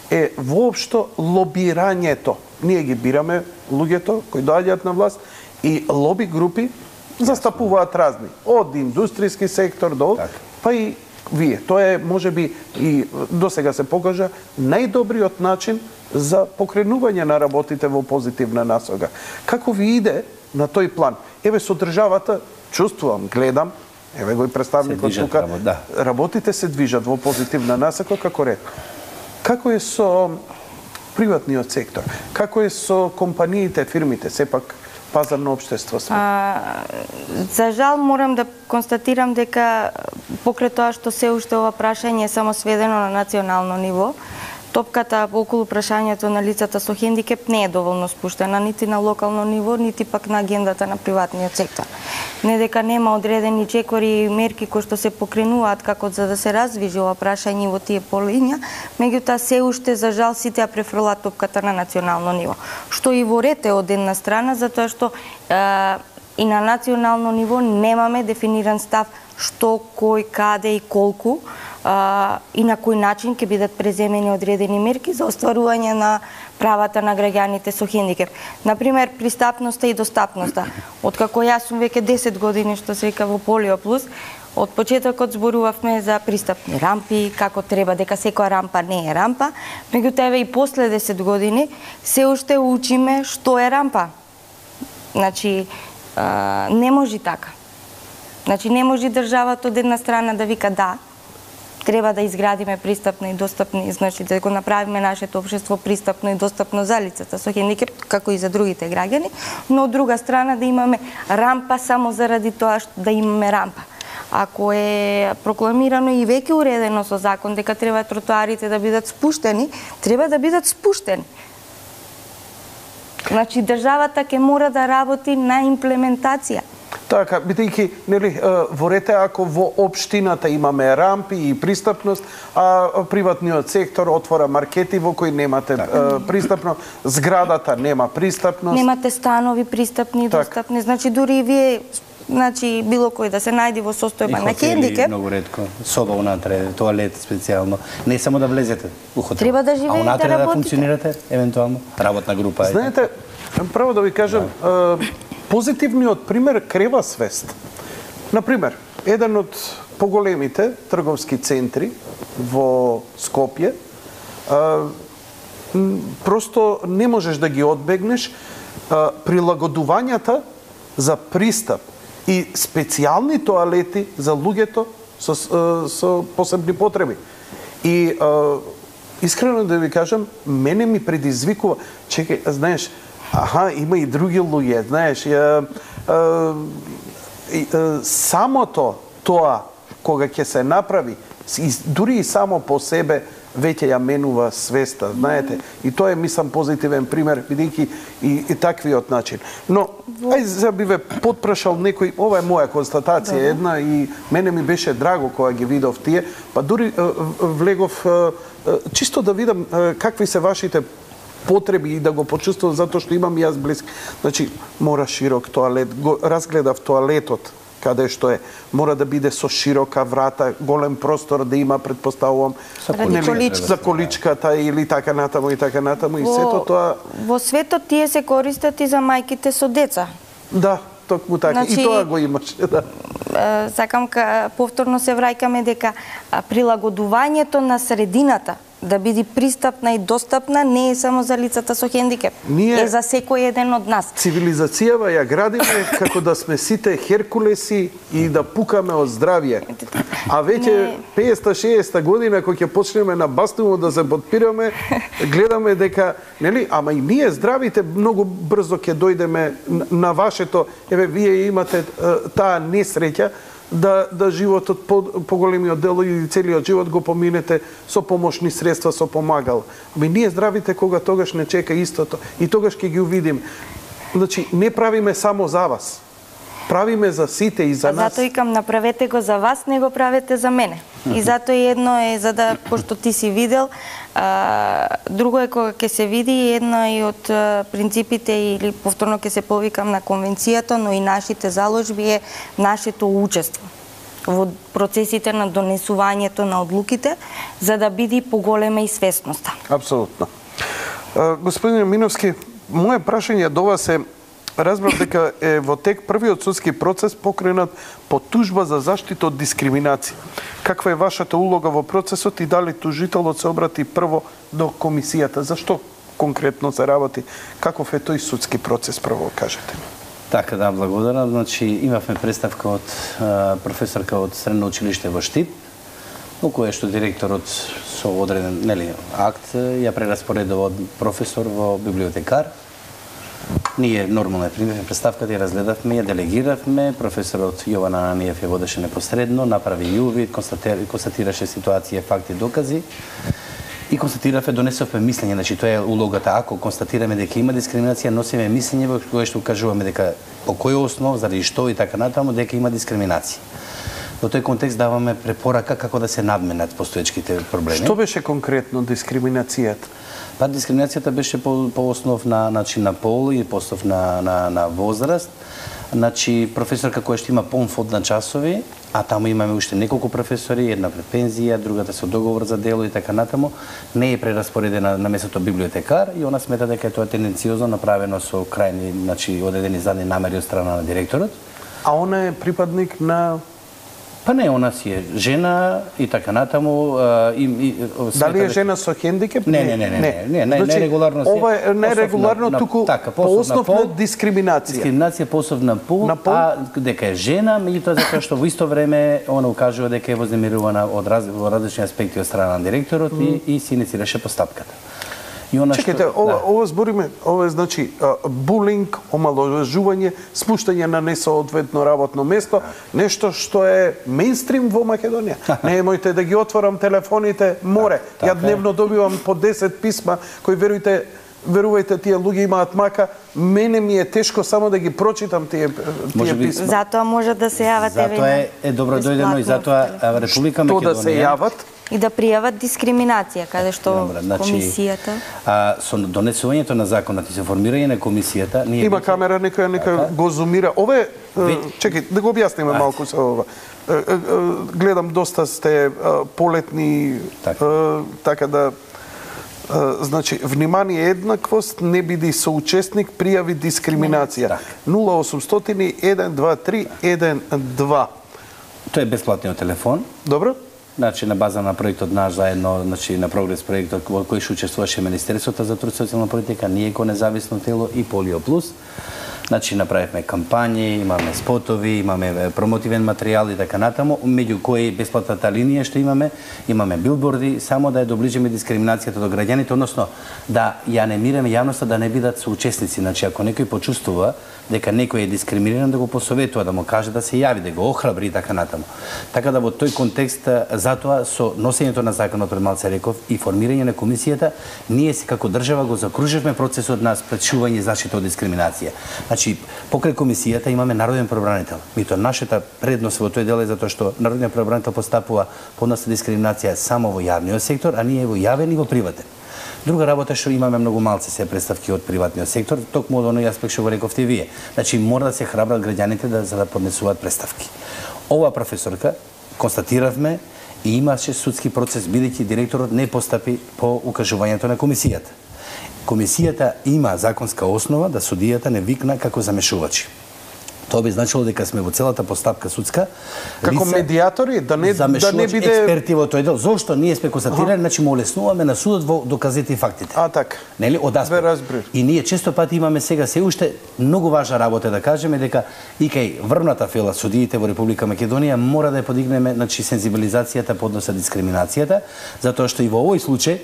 е воопшто лобирањето. Ние ги бираме луѓето кои доаѓаат на власт и лоби групи застапуваат разни. Од индустријски сектор до... па и вие. Тоа е, можеби, и досега се покажа, најдобриот начин за покренување на работите во позитивна насока. Како ви иде на тој план? Еве со државата, чувствувам, гледам, еве го и представникот тука, работите се движат во позитивна насока, како ред. Како е со приватниот сектор? Како е со компаниите, фирмите? Сепак пазарно општество сме. За жал морам да констатирам дека покрај тоа што се уште ова прашање е само сведено на национално ниво, топката околу прашањето на лицата со хендикеп не е доволно спуштена нити на локално ниво, нити пак на агендата на приватниот сектор. Не дека нема одредени чекори и мерки кои што се покренуваат како за да се раздвижи ова прашање во тие полиња, меѓутоа се уште за жал сите ја префрлаат топката на национално ниво. Што и во ред е од една страна, затоа што и на национално ниво немаме дефиниран став што, кој, каде и колку и на кој начин ќе бидат преземени одредени мерки за остварување на правата на граѓаните со хендикеп. Например, пристапноста и достапноста. Откако јас сум веќе 10 години, што се вика во Полио плюс, од почетокот зборувавме за пристапни рампи, како треба, дека секоја рампа не е рампа, меѓутоа еве и после 10 години се уште учиме што е рампа. Значи, не може така. Значи, не може државата од една страна да вика да, Треба да изградиме пристапно и достапни, значи да го направиме нашето општество пристапно и достапно за лицата со хендикеп, како и за другите граѓани, но од друга страна да имаме рампа само заради тоа што да имаме рампа. Ако е прокламирано и веќе уредено со закон дека треба тротоарите да бидат спуштени, треба да бидат спуштени. Значи државата ќе мора да работи на имплементација. Така, бидејќи, нели, во рете, ако во општината имаме рампи и пристапност, а приватниот сектор отвора маркети во кои немате пристапно, зградата нема пристапност. Немате станови пристапни и достапни, значи дури и вие, значи било кој да се најде во состојба на хендикеп. Многу ретко, соба унатре, тоалет специјално. Не само да влезете у хотел. Треба да живеете, а унатре да функционирате, евентуално, работна група. Знаете, право да ви кажам, позитивниот пример крева свест. Например, еден од поголемите трговски центри во Скопје, просто не можеш да ги одбегнеш, прилагодувањата за пристап и специјални тоалети за луѓето со посебни потреби. И искрено да ви кажам, мене ми предизвикува, чекај, знаеш, има и други луѓе, знаеш, самото тоа кога ќе се направи, дури и само по себе веќе ја менува свеста, знаете. И тоа е, мислам, позитивен пример, бидејќи и таквиот начин. Но, ај за би ве потпрашал некој, ова е моја констатација една и мене ми беше драго кога ги видов тие, па дури влегов чисто да видам какви се вашите потреби и да го почувствувам затоа што имам јас близки. Значи, мора широк тоалет, го разгледав тоалетот каде што е, мора да биде со широка врата, голем простор да има, предпоставувам, за количката или така натаму и така натаму и сето тоа. Во светот тие се користат и за мајките со деца. Да, токму така. Значи, и тоа го имаш, да. Сакам повторно се враќаме дека прилагодувањето на средината да биде пристапна и достапна не е само за лицата со хендикеп. Е за секој еден од нас. Цивилизацијава ја градиме како да сме сите Херкулеси и да пукаме од здравје. А веќе 50-60 година кога ќе почнеме на бастумо да се подпираме, гледаме дека, нели, ама и ние здравите многу брзо ќе дојдеме на вашето, еве вие имате таа несреќа да животот по големиот дел и целиот живот го поминете со помошни средства, со помагал. Ами ние здравите кога тогаш не чека истото и тогаш ќе ги увидим. Значи, не правиме само за вас. Правиме за сите и за нас. Затоа икам, направете го за вас, не го правете за мене. И затоа едно е за да, пошто ти си видел, друго е кога ќе се види, едно и од принципите или повторно ќе се повикам на конвенцијата, но и нашите заложби е нашето учество во процесите на донесувањето на одлуките, за да биде поголема и свесноста. Апсолутно. Господин Миновски, моje прашање до вас е, разбрав дека е во тек првиот судски процес покренат по тужба за заштита од дискриминација. Каква е вашата улога во процесот и дали тужителот се обрати прво до комисијата? Зашто конкретно се работи? Каков е тој судски процес, прво кажете? Така, да, благодарам. Значи, имавме представка од професорка од Средно училиште во Штип, во кое што директорот со одреден, нели, акт ја прераспоредува од професор во библиотекар. Ние нормално примевме представката, ја разгледавме, ја делегиравме, професорот Јован Ананиев ја водеше непосредно, направи и увид, констатираше ситуација, факти, докази и констатиравме, донесовме мислење, значи тоа е улогата, ако констатираме дека има дискриминација, носиме мислење во кое што кажуваме дека по кој основ, заради што и така натаму, дека има дискриминација. Во тој контекст даваме препорака како да се надменат постоечките проблеми. Што беше конкретно дискриминацијата? Па дискриминацијата беше по основ на на пол и по основ на возраст. Значи професорка која што има полн фонд на часови, а таму имаме уште неколку професори, една пред пензија, другата со договор за дело и така натаму, не е прераспоредена на местото библиотекар и она смета дека тоа е тенденциозно направено со крајни, значи одредени задни намери од страна на директорот. А она е припадник на Па не, она си е жена и така натаму. Дали е жена со хендикеп? Не, нерегуларно. Ова е нерегуларно, туку по основна дискриминација. Дискриминација по основ на пол, а дека е жена, меѓутоа затоа што во исто време она укажува дека е вознемирувана во различни аспекти од страна на директорот и си инициираше постапката. Чекайте, ова збориме, ова е значи булинг, омаловажување, спуштање на несоодветно работно место, нешто што е мејнстрим во Македонија. Немојте да ги отворам телефоните, море. Ја дневно добивам по 10 писма кои верувајте, тие луѓе имаат мака, мене ми е тешко само да ги прочитам тие писма. Затоа може да се јават Затоа е добро дојдено и затоа Република Македонија да се јават и да пријават дискриминација, каде што комисијата... Со донесувањето на законот и со формирање на комисијата... Има камера, некоја го зумира. Ова е... Чекай, да го објасниме малку со ова. Гледам, доста сте полетни, така да... Значи, внимание, еднаквост, не биди соучесник, пријави дискриминација. 0800-123-12. Тоа е бесплатниот телефон. Добро. Значи, на база на проектот наш заедно, значи, на прогрес проектот во кој што учествуваше Министерството за труд и социјална политика, ние ко независно тело и Полио Плюс. Значи, направивме кампањи, имаме спотови, имаме промотивен материјал и така натаму, меѓу кои бесплатната линија што имаме билборди, само да ја доближиме дискриминацијата до граѓаните, односно да ја анимираме јавноста да не бидат соучесници. Значи, ако некој почувствува дека некој е дискриминиран, да го посоветува, да му каже да се јави, да го охрабри и така натаму. Така да во тој контекст, затоа со носењето на законот пред малце реков и формирање на комисијата, ние си како држава го закруживме процесот на спречување и заштита од дискриминација. Значи, покрај комисијата имаме народен правобранител. Мито нашата предност во тој дел е затоа што народниот правобранител постапува по однос на дискриминација само во јавниот сектор, а ние во јавен и во приватен. Друга работа што имаме многу малце се представки од приватниот сектор, токму од оној аспект што го рековте вие. Значи мора да се храбрат граѓаните за да поднесуваат представки. Ова професорка констатиравме и имаше судски процес бидејќи директорот не постапи по укажувањето на комисијата. Комисијата има законска основа да судијата не викна како замешувачи. Тоа би значило дека сме во целата постапка судска како медијатори, да не биде експерти во тој дел. Зошто ние сме констатирали, значи му олеснуваме на судот во доказите и фактите. Така. Нели, од аспект. И ние често пати имаме сега се уште многу важна работа да кажеме дека и кај врвната фела судиите во Република Македонија мора да ја подигнеме, значи, сензибилизацијата по однос на дискриминацијата, затоа што и во овој случај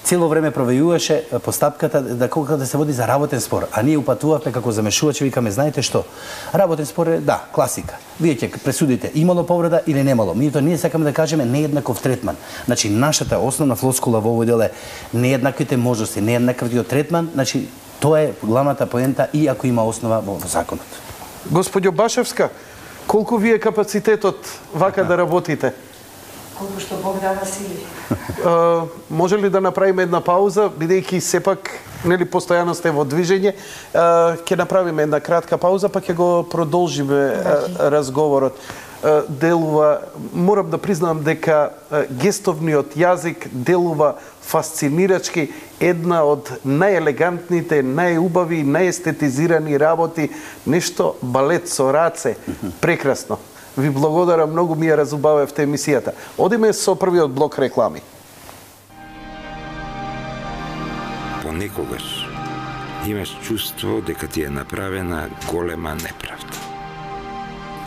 цело време провејуваше постапката да кога да се води за работен спор, а ние упатувавме како замешувачи, викаме, знаете што? Работен спор е, да, класика. Вие ќе пресудите имало повреда или немало. Ние сакаме да кажеме нееднаков третман. Значи нашата основна флоскула во овој дел е нееднаквите можности, нееднаквиот третман, значи тоа е главната поента и ако има основа во законот. Господјо Башевска, колку ви е капацитетот вака да работите? Колку што Бог дава сили. Може ли да направиме една пауза, бидејќи сепак нели постојано сте во движење, ќе направиме една кратка пауза, па ќе го продолжиме разговорот. Делува, морам да признам дека гестовниот јазик делува фасцинирачки, една од најелегантните, најубави, најестетизирани работи, нешто балет со раце, прекрасно. Ви благодарам, многу ми ја разубавевте емисијата. Одиме со првиот блок реклами. Понекогаш имаш чувство дека ти е направена голема неправда.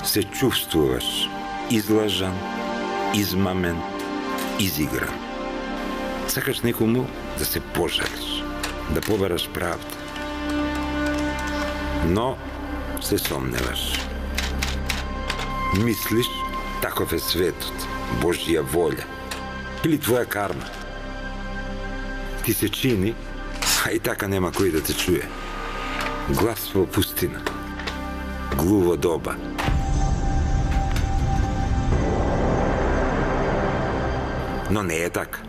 Се чувствуваш излажан, измамен, изигран. Сакаш некому да се пожалиш, да побараш правда. Но се сомневаш. Мислиш, таков е светот, Божја волја или твоја карма. Ти се чини, а и така нема кој да те чуе. Глас во пустина, глуво доба. Но не е така.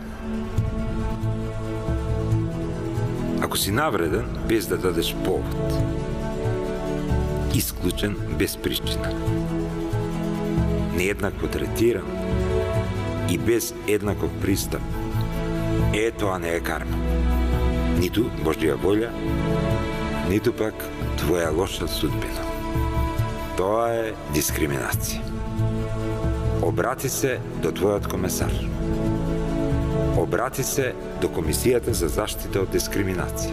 Ако си навреден, без да дадеш повод, исклучен без причина, нееднакво третиран и без еднаков пристап, тоа не е карма. Ниту Божја волја, ниту пак твоја лоша судбина. Тоа е дискриминација. Обрати се до твојот комесар. Обрати се до Комисијата за заштита од дискриминација.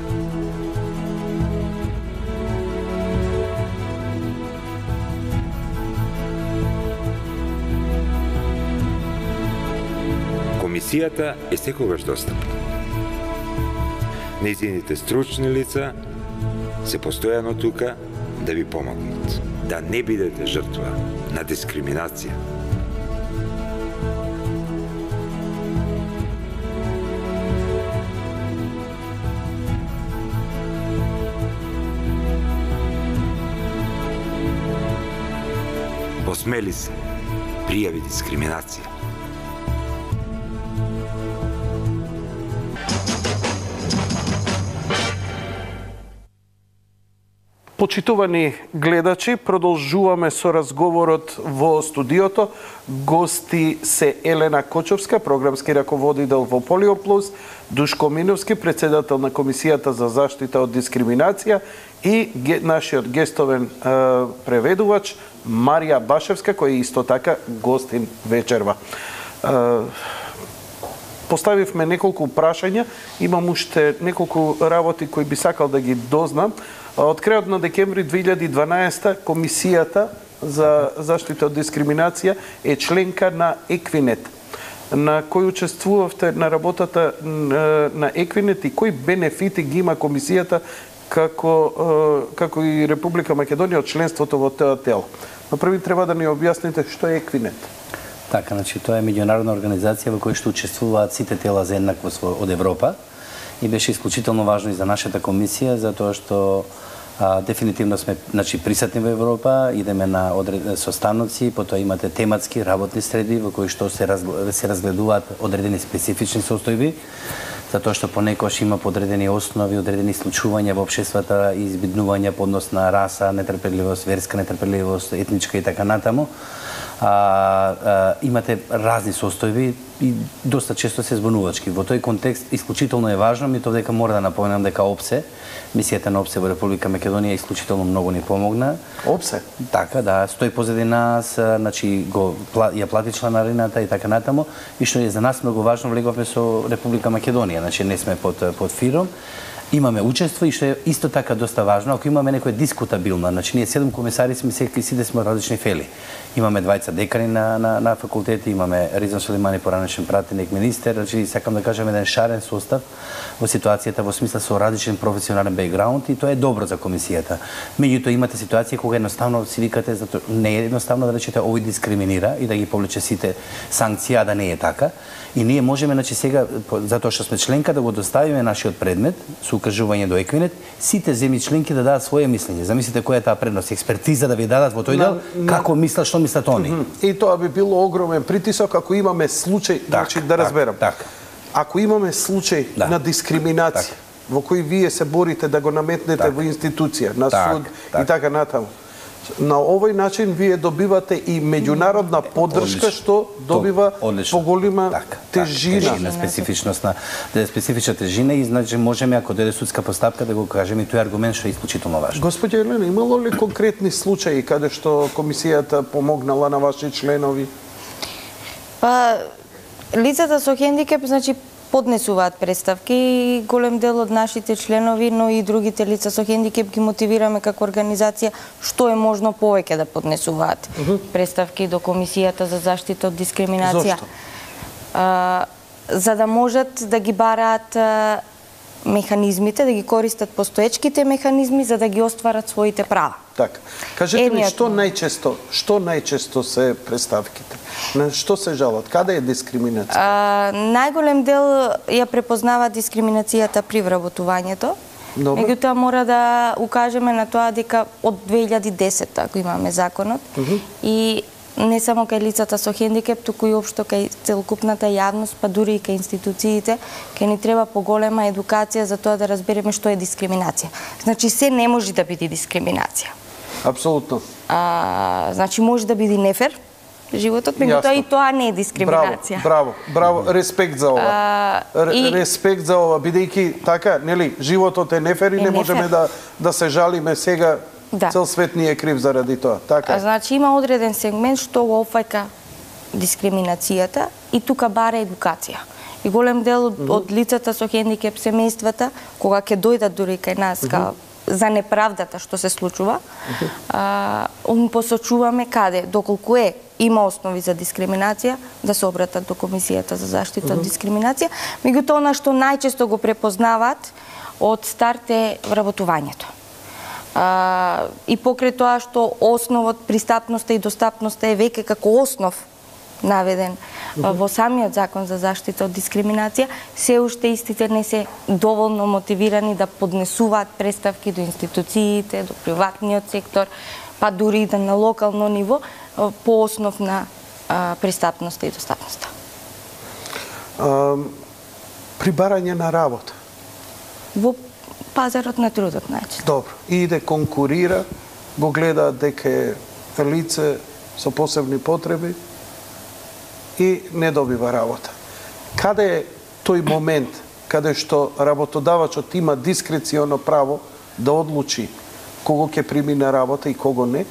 Комисијата е секогаш достапна. Нејзините стручни лица се постојано тука да ви помогнат, да не бидете жртва на дискриминација. Осмели се, пријави дискриминација. Почитувани гледачи, продолжуваме со разговорот во студиото. Гости се Елена Кочовска, програмски раководител во Полиоплус, Душко Миновски, председател на Комисијата за заштита од дискриминација и нашиот гестовен преведувач Марија Башевска, кој е исто така гостин вечерва. Поставивме неколку прашања, имам уште неколку работи кои би сакал да ги дознам. Од крајот на декември 2012 Комисијата за заштита од дискриминација е членка на Еквинет, на кој учествувавте на работата на Еквинет и кои бенефити ги има Комисијата како и Република Македонија од членството во тоа тело. Но први треба да ни објасните што е Еквинет. Така, значи тоа е меѓународна организација во која што учествуваат сите тела за еднаквост од Европа и беше исклучително важно и за нашата комисија затоа што дефинитивно сме присутни во Европа, идеме на состаноци, потоа имате тематски работни среди во кои што се разгледуваат одредени специфични состојби, затоа што понекогаш има подредени основи, одредени случувања во општествата и избиднувања по однос на раса, нетрпеливост, верска нетрпеливост, етничка и така натаму. Имате разни состојби и доста често се збунувачки. Во тој контекст исклучително е важно, ми тоа дека мора да напоменам дека ОПСЕ, мисијата на ОПСЕ во Република Македонија исклучително многу ни помогна. ОПСЕ? Така, да, стои позади нас, значи ја плати чланарината и така натаму, и што е за нас многу важно, влеговме со Република Македонија, значи не сме под ФИРОМ. Имаме учество и што е исто така доста важно, ако имаме некоја дискутабилна, значи ние 7 комисари сме сите сме различни фели. Имаме двајца декани на факултети, имаме Ризан Сулеймани, поранешен пратеник министер, значи сакам да кажам еден шарен состав во ситуацијата во смисла со различен професионален бекграунд и тоа е добро за комисијата. Меѓутоа имате ситуација кога едноставно си викате затоа не е едноставно да речете овој дискриминира и да ги повлече сите санкции, а да не е така. И ние можеме, значи сега, затоа што сме членка, да го доставиме нашиот предмет со укажување до Еквинет, сите земји членки да дадат своје мислење. Замислите која е таа предност, експертиза да ви дадат во тој дел, како мислат, што мислат они. И тоа би било огромен притисок ако имаме случај, значи да разберам. Ако имаме случај на дискриминација во кој вие се борите да го наметнете во институција, на суд и така натаму, на овој начин вие добивате и меѓународна поддршка што добива поголема тежина. Специфична тежина и значи можеме ако дојде судска постапка да го кажеме и тој аргумент што е исклучително важен. Господја Елена, имало ли конкретни случаи каде што комисијата помогнала на ваши членови? Па лицата со хендикеп значи поднесуваат представки и голем дел од нашите членови, но и другите лица со хендикеп ги мотивираме како организација што е можно повеќе да поднесуваат представки до Комисијата за заштита од дискриминација. Зошто? За да можат да ги бараат механизмите, да ги користат постоечките механизми за да ги остварат своите права. Така. Кажете ми што најчесто се представките? На што се жалат? Каде е дискриминација? Најголем дел ја препознава дискриминацијата при вработувањето. Меѓутоа мора да укажеме на тоа дека од 2010 ако имаме законот и не само кај лицата со хендикеп, туку и општо кај целокупната јавност, па дури и кај институциите, кај ни треба поголема едукација за тоа да разбереме што е дискриминација. Значи се не може да биде дискриминација. Апсолутно. Значи може да биде нефер животот, меѓутоа и тоа не е дискриминација. Браво, респект за ова. Респект за ова, бидејќи така, нели, животот е нефер и не можеме да се жалиме сега. Цел свет ни е крив заради тоа. Така. Значи има одреден сегмент што го опфаќа дискриминацијата и тука бара едукација. И голем дел од лицата со хендикеп, семејствата, кога ќе дојдат дури кај нас за неправдата што се случува, посочуваме каде, доколку има основи за дискриминација, да се обратат до Комисијата за заштита од дискриминација. Меѓутоа, она што најчесто го препознаваат од старт е вработувањето. И покрај тоа што основот, пристапноста и достапноста е веќе како основ наведен во самиот закон за заштита од дискриминација, се уште истите не се доволно мотивирани да поднесуваат представки до институциите, до приватниот сектор, па дури и да на локално ниво, по основ на пристапноста и достапноста. При барање на работа? Во пазарот на трудот, најчесто. Добро. Иде конкурира, го гледа дека е лице со посебни потреби и не добива работа. Каде е тој момент каде што работодавачот има дискреционо право да одлучи кого ќе прими на работа и кого не?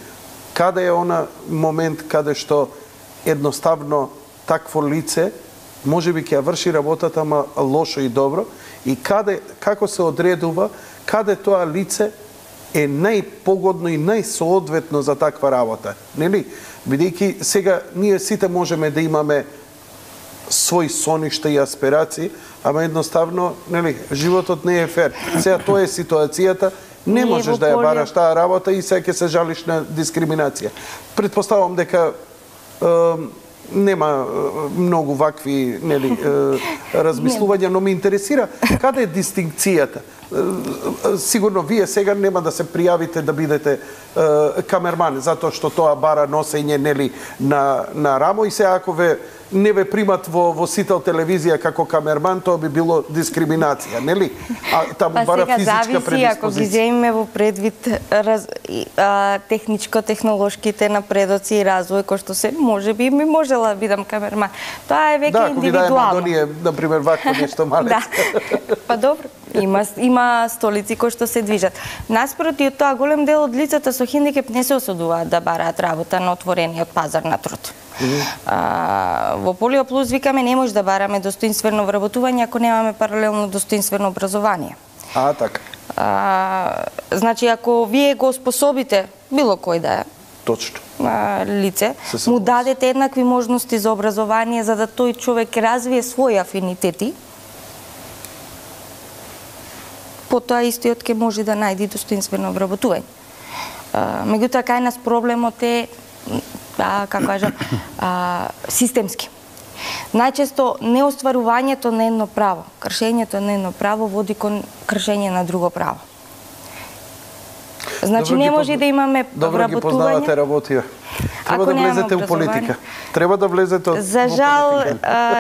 Каде е она момент каде што едноставно такво лице можеби ќе ја врши работата, ама лошо и добро, и каде, како се одредува каде тоа лице е најпогодно и најсоодветно за таква работа, нели? Бидејќи сега ние сите можеме да имаме своји соништа и аспирации, ама едноставно, нели, животот не е фер. Сега тоа е ситуацијата, не можеш да ја бараш таа работа и сега ќе се жалиш на дискриминација. Предпоставам дека нема многу вакви, нели, размислувања, но ме интересира каде е дистинкцијата. Сигурно вие сега нема да се пријавите да бидете камерман, затоа што тоа бара носење, нели, на рамо, и сега ако не ве примат во Сител телевизија како камерман, тоа би било дискриминација, нели? А таму бара физичка предиспозиција. Ако ги земеме во предвид техничко-технолошките напредоци и развој, кој што се можеби ми можела да бидам камерман. Тоа е веќе индивидуално. Да, ако ги дајме до ние, например, вакво нешто мале. Да. Па добро, има столици кои што се движат. Наспроти од тоа, голем дел од лицата со хендикеп не се осудуваат да бараат работа на отворениот пазар на труд. Во Полио Плюс викаме не може да бараме достоинствено вработување ако немаме паралелно достоинствено образование. Така. Значи, ако вие го способите било кој да е точно лице, му дадете еднакви можности за образование за да тој човек развие своји афинитети, потоа истиот ќе може да најде достоинствено вработување. Меѓутоа, кај нас проблемот е, како кажам, системски. Најчесто неостварувањето на едно право, кршењето на едно право води кон кршење на друго право. Значи не може да имаме вработување. Добро ги познавате работија. Треба да влезете у политика. Треба да влезете во политика. За жал,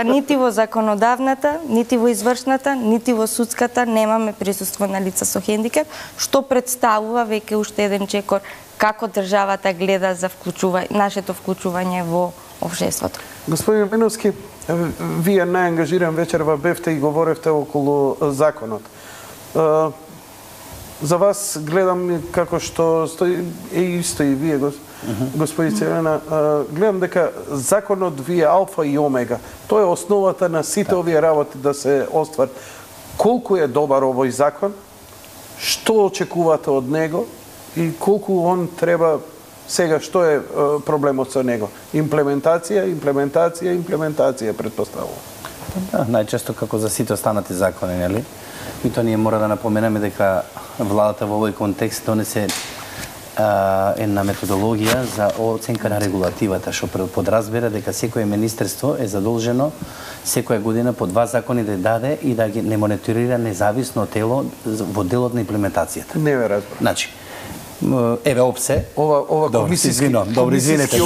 нити во законодавната, нити во извршната, нити во судската немаме присуство на лица со хендикеп, што представува веќе уште еден чекор како државата гледа за нашето вклучување во општеството. Господин Миновски, вие најангажиран вечерва бевте и говоревте околу законот. За вас гледам како што исто и вие, господин Целена, гледам дека законот ви е алфа и омега. Тоа е основата на сите овие работи да се остварат. Колку е добар овој закон, што очекувате од него и колку он треба сега, што е проблемот со него? Имплементација, предпоставувам. Да, најчесто како за сите останати закони, нели? И тоа ние мора да напоменеме дека владата во овој контекст донесе една методологија за оценка на регулативата, што подразбира дека секое министерство е задолжено секоја година по 2 закони да даде и да ги не мониторира независно тело во делот на имплементацијата. Не ме разбирам. Значи, еве ОПСЕ. Ова комисиски, извинете,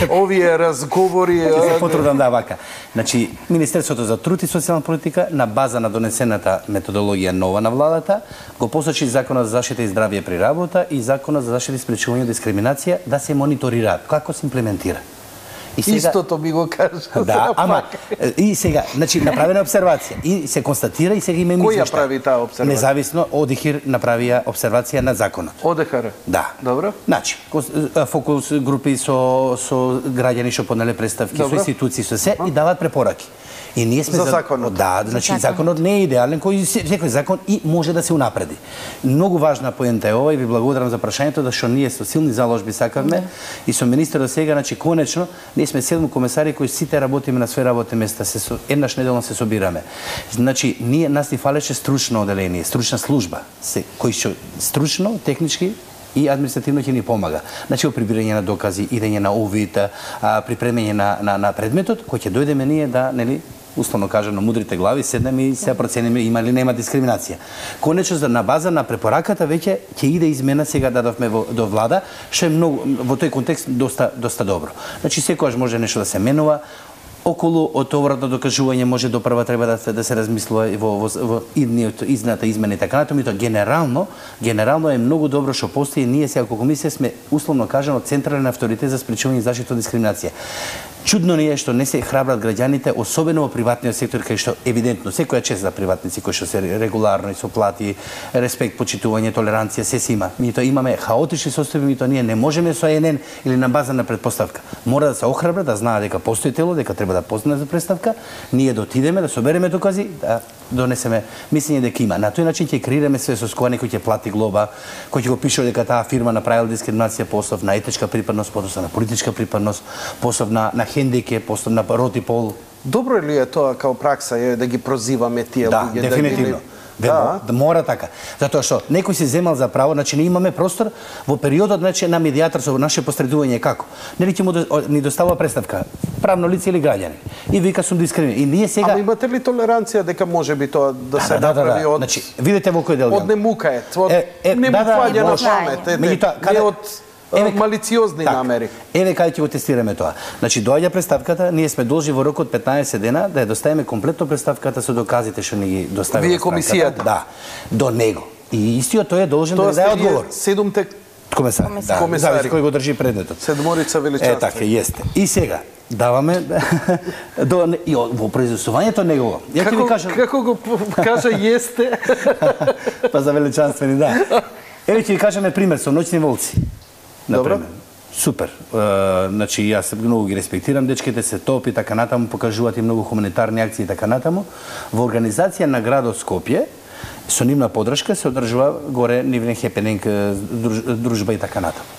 овие разговори се потрудам да вака. Значи, Министерството за труд и социјална политика на база на донесената методологија нова на владата го посочи Законот за заштита и здравје при работа и Законот за заштита и спречување од дискриминација да се мониторираат како се имплементира. Истото ми го кажа. Да, ама и сега, значи направена обсервација и се констатира и сега имаме Кој ја прави таа обсервација? Независно ОДИХИР направија обсервација на законот. ОДИХИР? Да. Добро. Значи, фокус групи со граѓани што поднале представки, со институции, со се и даваат препораки. И ние сме за законот. Да, значи законот не е идеален, кој секој закон и може да се унапреди. Многу важна поента е ова и ви благодарам за прашањето да што ние со силни заложби сакавме и со министерот сега, значи конечно ние сме 7 комесари кои сите работиме на свој работни места, еднаш неделно се собираме. Значи нас ни фалеше стручно оделение, стручна служба, кој што стручно, технички и административно ќе ни помага. Значи, прибирање на докази, идење на увид, припремање на предметот, кој ќе дојдеме ние да, нели, условно кажано, мудрите глави, седнеме и се процениме има или нема дискриминација. Конечно, на база на препораката веќе ќе иде измена, сега дадовме до влада, што е многу, во тој контекст доста добро. Значи, секогаш може нешто да се менува, околу отворено докажување може допрва треба да се размислува во идната измена и така натаму, и тоа генерално е многу добро што постои. Ние сега како комисија сме условно кажано централен авторитет за спречување и заштита од дискриминација. Чудно ни е што не се храбрат граѓаните, особено во приватниот сектор, кај што евидентно секоја чест за приватници кои што се регуларно и со плати, респект, почитување, толеранција, се има. Ми тоа имаме хаотични состојби, ми тоа ние не можеме со ЕНН или на база на предпоставка. Мора да се охрабра, да знае дека постои тело, дека треба да познае за представка, ние да отидеме, да собереме докази, да донесеме мислење дека има. На тој начин ќе креираме све со скоја некој ќе плати глоба, кој ќе го пише дека таа фирма направила дискриминација по основ на етичка припадност, по основ на политичка припадност, по основ на хендикеп, по основ на род и пол. Добро ли е тоа као пракса да ги прозиваме тие луѓе? Да, дефинитивно. Да мора така. Затоа што некој се земал за право, значи ние имаме простор во периодот на медијатор со наше посредување како. Нели ќе ни доставува представка, правно лице или граѓанин. И вика сум дискриминиран. И ние сега Ама имате ли толеранција дека можеби тоа да се направи од Значи, видите во кој дел од немукаец, од не му фаќа на памет, не од малициозни намери. Еве кај ќе го тестираме тоа. Значи доаѓа представката, ние сме должни во рок од 15 дена да ја доставиме комплетно представката со доказите што ни ги достави. Вие комисијата? Да, до него. И истиот тој е должен да даде одговор. Седумте комесари, зависи кој го држи предметот. Седморица величанствени. Така јесте. И сега даваме и во произнесувањето негово. Ја ќе ви кажам како го кажа јесте. Па за величанствени, да. Еве ќе ви кажеме пример со ноќни волци. Добро. Супер. Значи јас многу ги респектирам дечките, се топи така натаму, покажуваат и многу хуманитарни акции и така натаму. Во организација на градот Скопје со нивна подршка се одржува горе нивен хепенинг дружба и така натаму.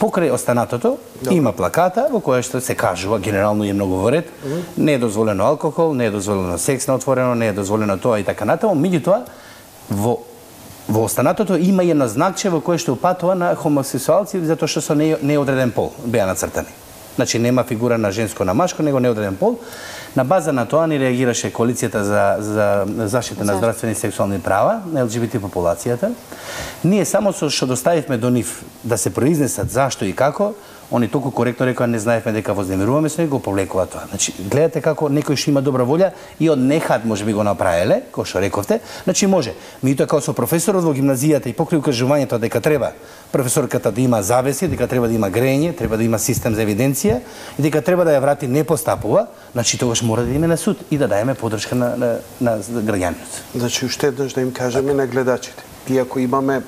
Покрај останатото има плаката во која што се кажува, генерално е многу во ред, не е дозволено алкохол, не е дозволено секс на отворено, не е дозволено тоа и така натаму, меѓутоа во останатото има едно знакче во кое што упатува на хомосексуалци затоа што со неодреден пол беа нацртани. Значи нема фигура на женско на машко, него неодреден пол. На база на тоа ни реагираше коалицијата за заштита на здравствени и сексуални права на ЛГБТ популацијата. Ние само со што доставивме до нив да се произнесат зашто и како, они толку коректно рекоа не знаевме дека вознемируваме со него, го повлекува тоа. Значи гледате како некој што има добра волја и од нехат можеби го направиле, кој што рековте. Значи може. Меѓутоа како со професорот во гимназијата и покрај укажувањето дека треба професорката да има завеси, дека треба да има грење, треба да има систем за евиденција и дека треба да ја врати не постапува, значи тогаш мора да име на суд и да даеме поддршка на граѓаните. Значи уште еднаш да им кажеме на гледачите. Иако имаме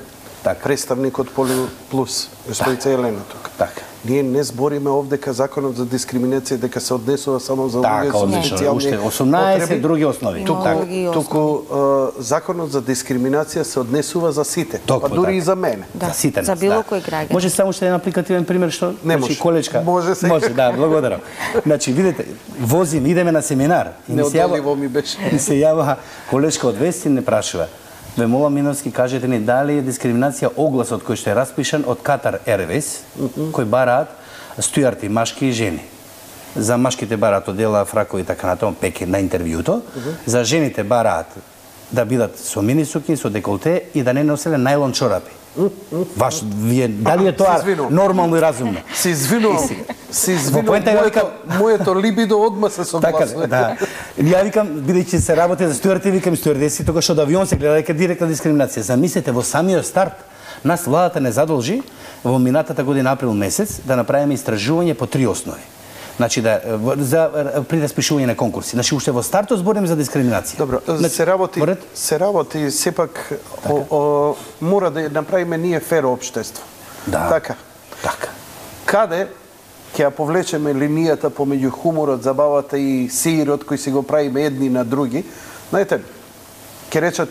представник од Полиплус, господица Елена тука. Така. Ние не збориме овде ка законот за дискриминација дека се однесува само за луѓе со специјални уште 18 други основи. Туку законот за дискриминација се однесува за сите, па дури и за мене. За сите нас. За било кој граѓанин. Може само уште еден апликативен пример што значи колечка. Може се. Може, да, благодарам. Значи видите, возим, идеме на семинар и не се јава колечка од Вести не прашува. Ве молам Миновски, кажете ни дали е дискриминација огласот кој што е распишан од Катар Airways, кој бараат стюарти, машки и жени. За машките бараат одела, фракови и така натаму, пеке на интервјуто. За жените бараат да бидат со мини сукњи, со деколте и да не носеле најлон чорапи. Вие дали е тоа нормално и разумно? Се извинувам. Моето либидо одма се согласува. Да. Ја викам, бидејќи се работи за стюарти, викам стюардеси, тогаш од авион се гледа дека директна дискриминација. Замислете, во самиот старт, нас владата не задолжи во минатата година април месец да направиме истражување по 3 основи. Значи за при распишување на конкурси. Значи уште во стартот збориме за дискриминација. Добро, се работи сепак мора да направиме ние фер општество. Да. Така. Каде ќе ја повлечеме линијата помеѓу хуморот, забавата и сеирот кој си го правиме едни на други. Знаете, ќе речат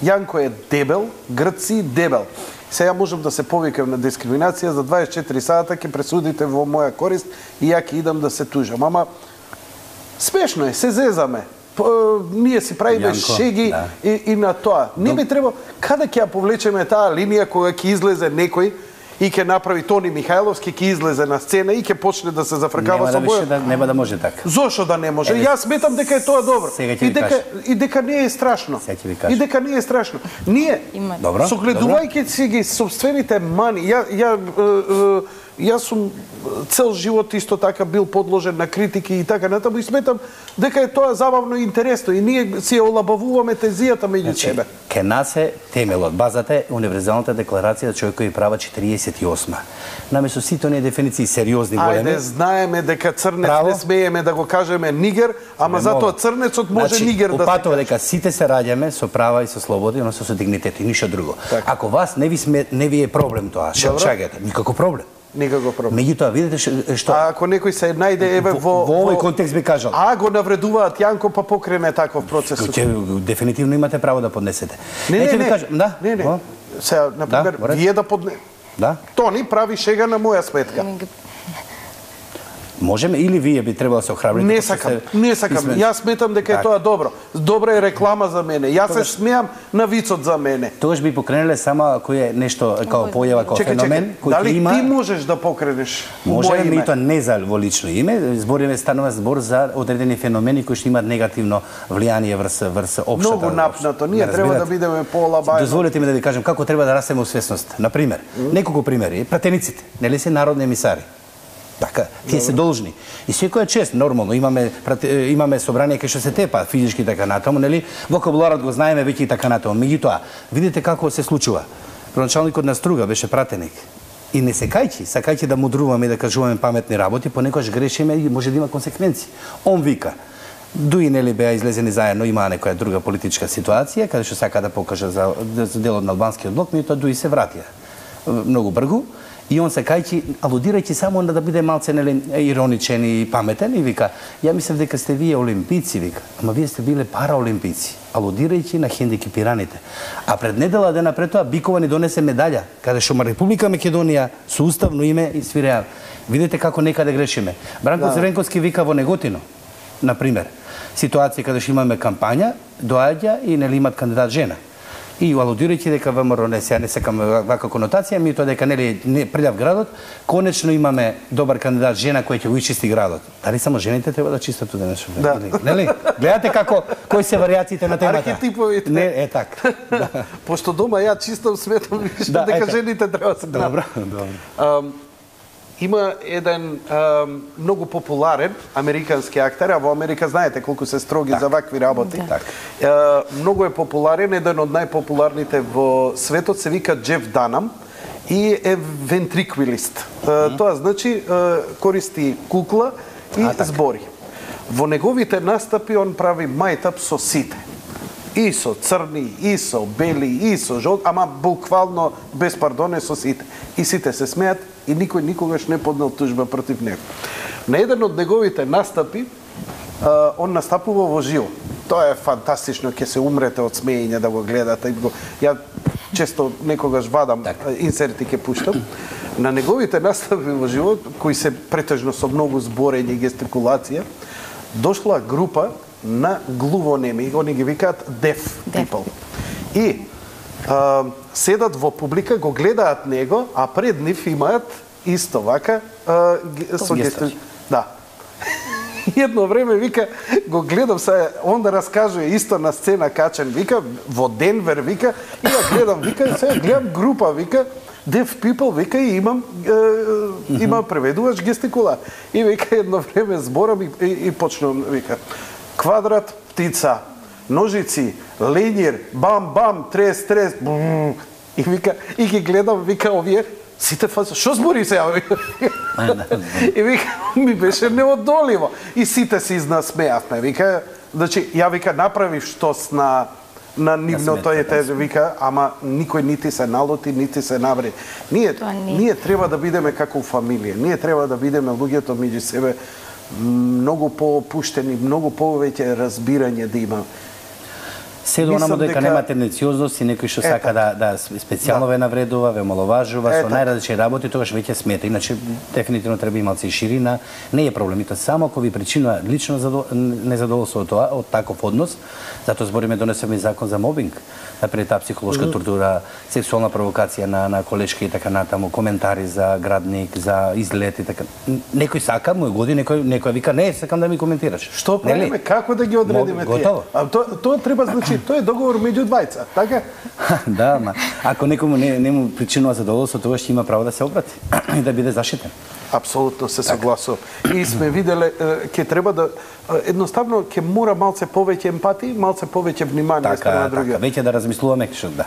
Јанко е дебел, Грци дебел. Сега можам да се повикам на дискриминација, за 24 сата ќе пресудите во моја корист и ја ќе идам да се тужам. Ама смешно е, се зезаме. Ние си правиме шеги и на тоа. Не би требало, каде ќе ја повлечеме таа линија кога ќе излезе некој и ќе направи Тони Михајловски, ќе излезе на сцена и ќе почне да се зафркава со боја. Нема да може така. Зошто да не може? Јас сметам дека е тоа добро. И дека не е страшно. И дека не е страшно. Ние, согледувајќи си ги собствените мани, јас сум цел живот исто така бил подложен на критики и така натаму и сметам дека е тоа забавно и интересно и ние си олабавуваме тезијата меѓу себе. Ке нас е темелот, базата е Универзалната декларација за човекови права 48. Наместо сите оние дефиниции сериозни големи. Ајде, знаеме дека црнец не смееме да го кажеме нигер, ама затоа црнецот може нигер да се каже. Дека сите се раѓаме со права и со слободи, односно со дигнитет и ништо друго. Ако вас не ви е проблем тоа, шаѓате, никако проблем. Никако проблем. Меѓутоа, видите што... А ако некој се најде во овој контекст би кажал. Го навредуваат Јанко, па покрене таков процес. Дефинитивно имате право да поднесете. Не. Сега, например, вие да поднесете. Тони прави шега на моја сметка. Можеме или вие би требало да се охрабрите? Не сакам. Јас сметам дека е тоа добро. Добра е реклама за мене. Јас се смеам на вицот за мене. Тогаш би покренеле само кој е нешто као појава, као феномен, кој има. Дали ти можеш да покренеш? Можеме, и тоа не за во лично име, станува збор за одредени феномени кои што имаат негативно влијание врз општата. Многу напнато. Ние треба да бидеме полабајно. Дозволете ми да ви кажам како треба да растеме усвесност. На пример, неколку примери, пратениците, нели се народни емисари. Така, тие се должни. И секоја чест, нормално, имаме собрание кај што се тепа, физички така натаму, нели? Вокабуларот го знаеме веќе и така натаму. Меѓутоа, видите како се случува. Проначалникот на Струга беше пратеник. И не сакајќи да мудруваме и да кажуваме паметни работи, понекогаш грешиме и може да има консеквенции. Он вика, дуи нели беа излезени заедно, имаа некоја друга политичка ситуација, каде што сака да покаже за делот на албанскиот блок, меѓутоа дуи се вратија многу бргу. И он се кајќи, алудирајќи само да биде малце ироничен и паметен и вика, ја мислев дека сте вие олимпици, вика, ама вие сте биле параолимпици, алудирајќи на хендикепираните. А пред недела дена пред тоа Бикова ни донесе медаља, каде што Република Македонија со уставно име и свиреа. Видите како некаде грешиме. Бранко Црвенковски вика во Неготино, например, ситуација каде што имаме кампања, доаѓа и нели имат кандидат жена. И алудирајќи дека ВМРО не сакам вака конотација, ми тоа дека нели не прљав градот, конечно имаме добар кандидат жена која ќе го ичисти градот. Дали само жените треба да чистат тоа нешто? Нели? Гледате како кои се варијациите на темата. Архетиповите. Не, е така. Пошто дома ја чистам, сметам дека жените треба да се добро. Има еден многу популарен американски актер, а во Америка знаете колку се строги за вакви работи. Многу е популарен, еден од најпопуларните во светот се вика Джеф Данам и е вентриквилист. Тоа значи користи кукла и збори. Во неговите настапи он прави мајтап со сите. И со црни, и со бели, и со жолти, ама буквално без пардоне со сите. И сите се смеат и никој никогаш не поднел тужба против него. На еден од неговите настапи, он настапува во живо. Тоа е фантастично, ќе се умрете од смеење да го гледате. Ја често некогаш вадам инсерти ќе пуштам. На неговите настапи во живо, кои се претежно со многу зборење и гестикулација, дошла група на глувонеми, они ги викаат deaf people. И седат во публика, го гледаат него, а пред нив имаат исто вака со гестички. Да. Едно време вика, го гледам се, он да раскажува исто на сцена качен, вика, во Денвер, вика, и ја гледам, вика, сега гледам група, вика, deaf people, вика, и имам преведувач гестикула. И вика, едно време зборам и почнувам, вика, квадрат, птица, ножици, ленјер, бам, бам, трес, трес, и вика, и ги гледам, вика, овие Сите фаза, што збори се? И вика, ми беше неодоливо. И сите се изнасмеавме. Вика, значи, ја вика, направив штос на нивното ете, вика, ама никој нити се налоти, нити се навреди. Ние треба да бидеме како фамилија. Ние треба да бидеме луѓето меѓу себе многу поопуштени, многу повеќе разбирање да има. Се до онамо дека нема тенденциозност и некој што сака да специјално ве навредува, ве маловажува, со најразлични работи, тогаш веќе смета. Иначе, дефинитивно треба ималци и ширина. Не е проблемито само ако ви причинува лично незадоволство од таков однос. Затоа збориме донесеме закон за мобинг. Например, таа психолошка тортура, сексуална провокација на колешки и така натаму, коментари за градник, за излет и така. Некој сака, му годи, некој вика, не, сакам да ми коментираш. Што правиме? Како да ги одредиме тие? Готово. А тоа треба, значи, тоа е договор меѓу двајца, така? Да, ма ако некому не му причинува задоволство, тогаш ќе има право да се обрати и да биде заштитен. Апсолутно се согласувам. И сме виделе, ќе треба да едноставно ќе мора малце повеќе емпатија, малце повеќе внимание спрема другиот. Така, веќе да размислуваме што да.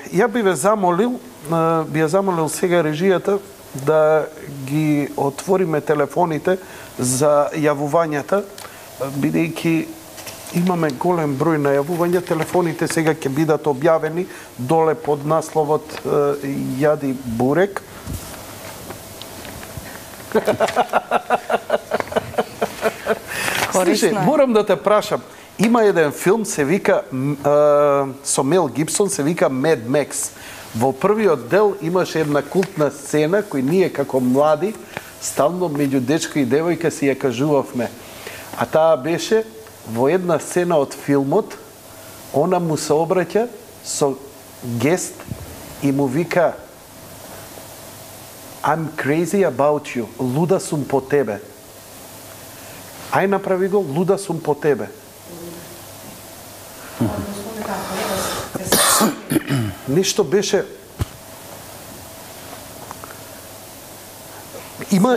Ја би ја замолил сега режијата да ги отвориме телефоните за јавувањата, бидејќи имаме голем број на јавувања. Телефоните сега ќе бидат објавени доле под насловот Јади бурек. Слушай, морам да те прашам. Има еден филм, се вика, со Мел Гибсон, се вика Mad Max. Во првиот дел имаше една култна сцена, кој ние како млади, стално меѓу дечко и девојка си ја кажувавме. А таа беше во една сцена од филмот, она му се обраќа со гест и му вика I'm crazy about you. Луда сум по тебе. Ај направи го, луда сум по тебе. Нешто беше...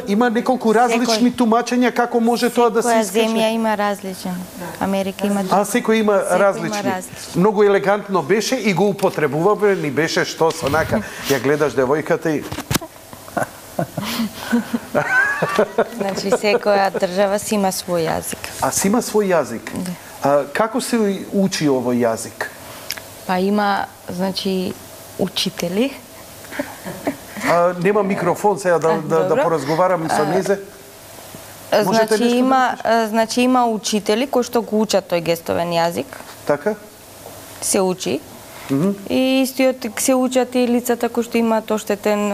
Има неколку различни тумачења како може тоа да се искаже. Секоја земја има различен. Америка има друг. Секој има различни. Многу елегантно беше и го употребуваме, ни беше што со нака. Ја гледаш девојката и... Значи, секоја држава си има свој јазик. А си има свој јазик? Како се учи овој јазик? Па има, значи, учители. Нема микрофон сега да поразговарам со незе? Значи има учители кои што го учат тој гестовен јазик. Така? Се учи. И истиот се учат и лицата кои што имаат оштетен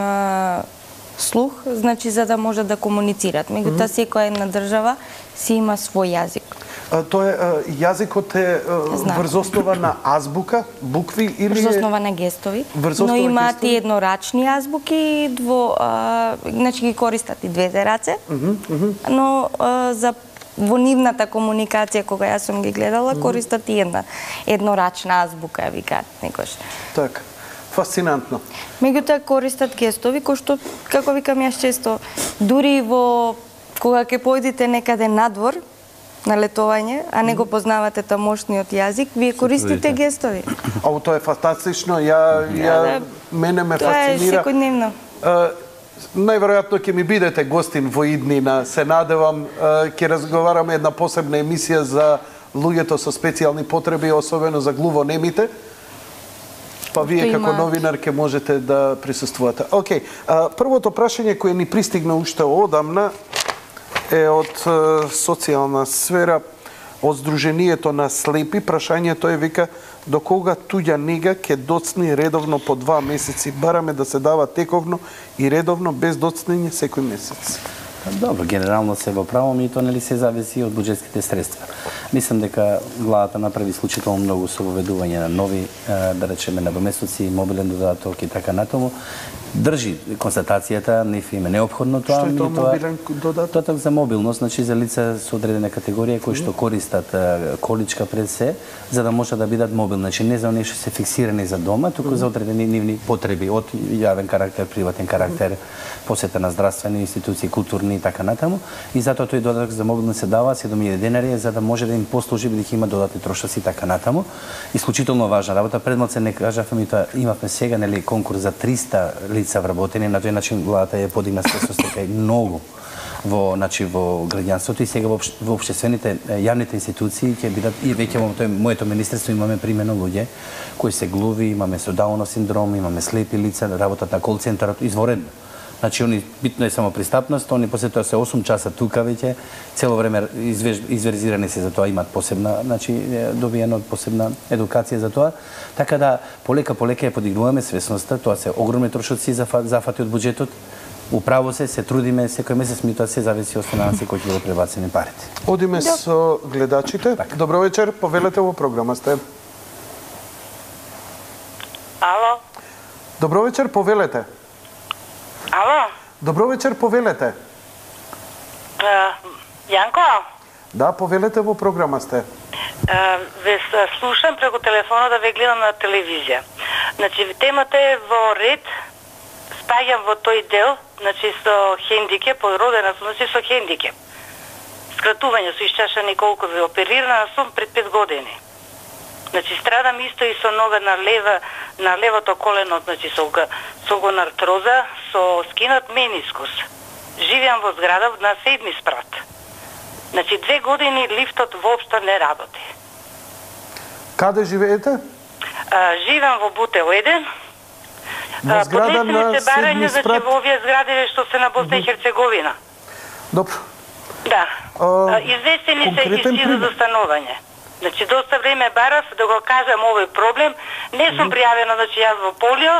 слух, значи за да можат да комуницираат. Меѓутоа секоја една држава си има свој јазик. Тоа е јазикот е врз основа на азбука, букви или врз основа на гестови, но имаат и еднорачни азбуки и значи ги користат и двете раце. Но во нивната комуникација кога јас сум ги гледала, користат и еднорачна азбука, ја викаат некош. Така. Фасцинантно. Меѓутоа користат гестови кои што, како викам јас често, дури кога ќе појдете некаде надвор на летување, а не го познавате тамошниот јазик, вие користите гестови. Тоа е фантастично, мене ме Тоа е фасцинира. секојдневно. Најверојатно ќе ми бидете гостин во иднина, се надевам, ќе разговараме една посебна емисија за луѓето со специјални потреби, особено за глувонемите. Па вие како новинар ќе можете да присуствувате. Океј, првото прашање кое ни пристигна уште одамна е од социјална сфера, од Сдруженијето на слепи. Прашањето е, вика, до кога туѓа нега ќе доцни редовно по 2 месеци? Бараме да се дава тековно и редовно, без доцнење секој месец. Добро, генерално се во право, и тоа нели се зависи од буџетските средства. Мислам дека владата направи случително многу со воведување на нови, да речеме, надоместоци, мобилен додаток и така натаму. Држи констатацијата, нив им е неопходно тоа. Што е тоа мобилен додаток? Додаток за мобилност, значи за лица со одредена категорија кои што користат количка пред се, за да може да бидат мобилни. Значи не за оние што се фиксирани за дома, туку за одредени нивни потреби од јавен карактер, приватен карактер, посета на здравствени институции, културни и така натаму, и затоа тој додаток за мобилност се дава 7.000 денари за да може да им послужи бидејќи има додатни трошоци и така натаму. Исклучително важна работа. Пред малце не кажавме, имавме сега нели конкурс за 300 лица вработени, на тој начин владата ја подигна свесност дека многу во граѓанството и сега во општествените јавните институции ќе бидат и веќе во моето министерство имаме примерно луѓе кои се глуви, имаме со Даунов синдром, имаме слепи лица, работат на кол центарот изворедно. Значи, они битно е само пристапност, они после тоа се 8 часа тука веќе, цело време изверзирани се за тоа, имаат посебна, значи, добиено посебна едукација за тоа. Така да, полека ја подигнуваме свесноста, тоа се огромни трошоци зафати од буџетот. Управо се трудиме секој месец, меѓутоа се зависи од финансии кои ќе бидат пребацени парите. Одиме со гледачите. Добро вечер, повелете во програма сте. Ало? Добро вечер, повелете. Ало? Добро вечер, повелете. Јанко? Да, повелете во програма сте. Ве слушам преку телефона да ве гледам на телевизија. Значи, темата е во ред, спаѓам во тој дел, значи со хендикеп, родена сум, значи со хендикеп. Скратување со исчашани колкови, оперирана сум пред 5 години. Значи страдам исто и со нога на левото колено, значи со гонартроза, со скинат менискус. Живеам во зграда на 7-ми спрат. Значи 2 години лифтот воопшто не работи. Каде живеете? Живеам во Бутел 1. Во зграда на 7-ми спрат? Значи во овие згради што се на Босна и Херцеговина. Добро. Да. Известени се иски за станување. Значи, доста време барав да го кажам овој проблем. Не сум пријавена, значи, јас во полио.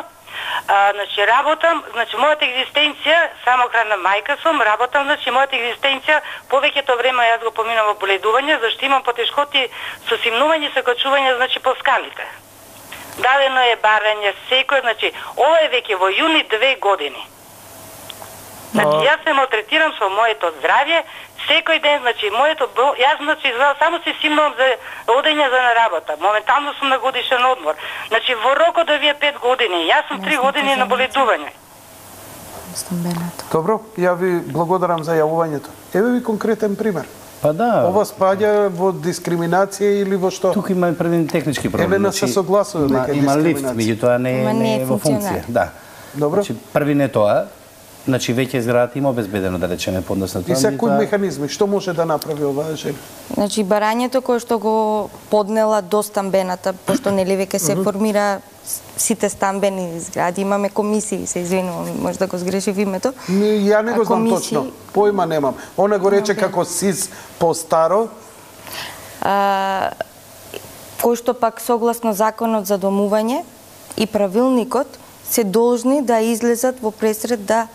Значи, работам, значи, мојата екзистенција, самохрана мајка сум, работам, значи, мојата екзистенција, повеќето време јас го поминам во боледување, зашто имам потешкоти со симнување, со качување, значи, по скалите. Дадено е барање, секој, значи, ова е веќе во јуни 2 години. Значи, јас се малтретирам со моето здравје, секој ден, значи, јас, значи, само се симнувам за одење за на работа. Моментално сум на годишен одмор. Значи, во рокот овие 5 години, јас сум 3 години на боледување. Добро, ја ви благодарам за јавувањето. Еве ви конкретен пример. Па да. Ова спаѓа во дискриминација или во што? Тука има првен технички проблем. Еве се согласува дека е има лифт, дискриминација. меѓутоа не е во функција. Да. Добро. Значи, први не тоа. Значи, веќе зградата има обезбедено, да речеме, подносно тоа. И се кои механизми, што може да направи оваа жена? Значи, барањето кое што го поднела до стамбената, пошто нели веќе се формира сите стамбени згради, имаме комисии, се извинувам, може да го сгрешив името. Ја не го знам точно, појма немам. Она го рече како СИС по-старо. Кој што пак согласно законот за домување и правилникот се должни да излезат во пресред да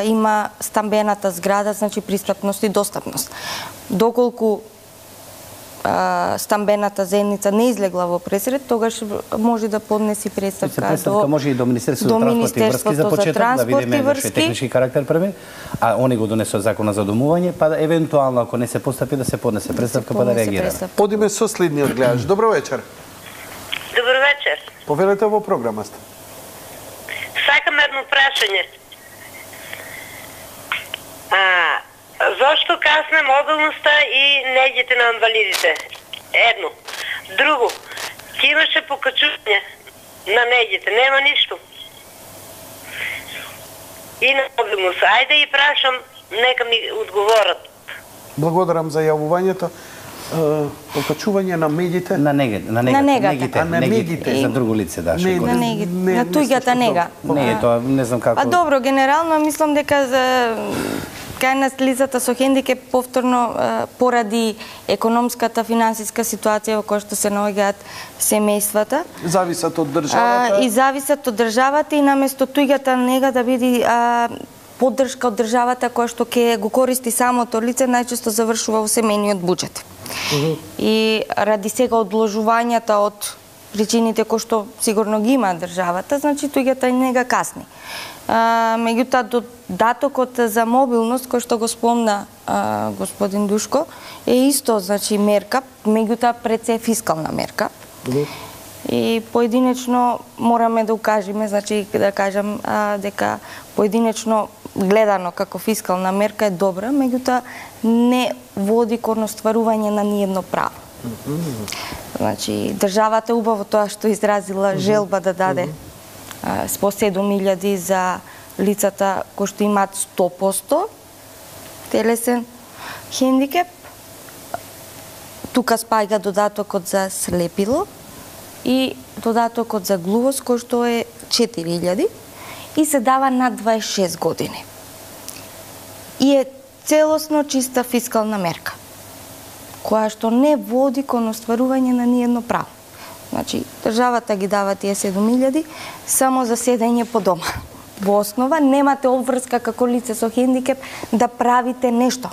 има стамбената зграда, значи пристапност и достапност. Доколку стамбената заедница не излегла во пресред, тогаш може да поднеси представка до може и до Министерството за транспорт и врски за почеток, да видиме што е технички карактер први, а они го донесоа закона за домување, па да евентуално ако не се постапи да се поднесе представка па да реагираме. Одиме со следниот гледач. Добро вечер. Добро вечер. Повелете во програма сте. Сакам едно прашање. Зошто касне мобилноста и неѓите на инвалидите? Едно. Друго, ќе имаше покачување на неѓите, нема ништо. И на мобилност. Ајде и прашам, нека ми одговорат. Благодарам за јавувањето. Покачување на медите? На негите. На негата. На медите. За друго лице, да. На туѓата нега. Не е тоа, не знам како. А добро, генерално мислам дека за кај нас лицата со хендикеп повторно поради економската финансиска ситуација во која што се наоѓаат семејствата. Зависат од државата. И зависат од државата и наместо туѓата нега да биде поддршка од државата која што ќе го користи самото лице, најчесто завршува во семејниот буџет. И ради сега одложувањата од причините кои што сигурно ги има државата, значи туѓата нега касни. Меѓутоа, додатокот за мобилност, кој што го спомна господин Душко, е исто, значи, мерка, меѓутоа пред се фискална мерка. И поединечно мораме да укажеме, значи, да кажам дека поединечно гледано како фискална мерка е добра, меѓутоа не води кон остварување на ниедно право. Значи, државата е убаво тоа што изразила желба да даде по 7.000 за лицата кои што имаат 100% телесен хендикеп. Тука спаѓа додатокот за слепило и додатокот за глувост кој што е 4.000 и се дава над 26 години. И е целосно чиста фискална мерка, која што не води кон остварување на ниедно право. Значи, државата ги дава тие 7.000 само за седење по дома. Во основа немате обврска како лице со хендикеп да правите нешто.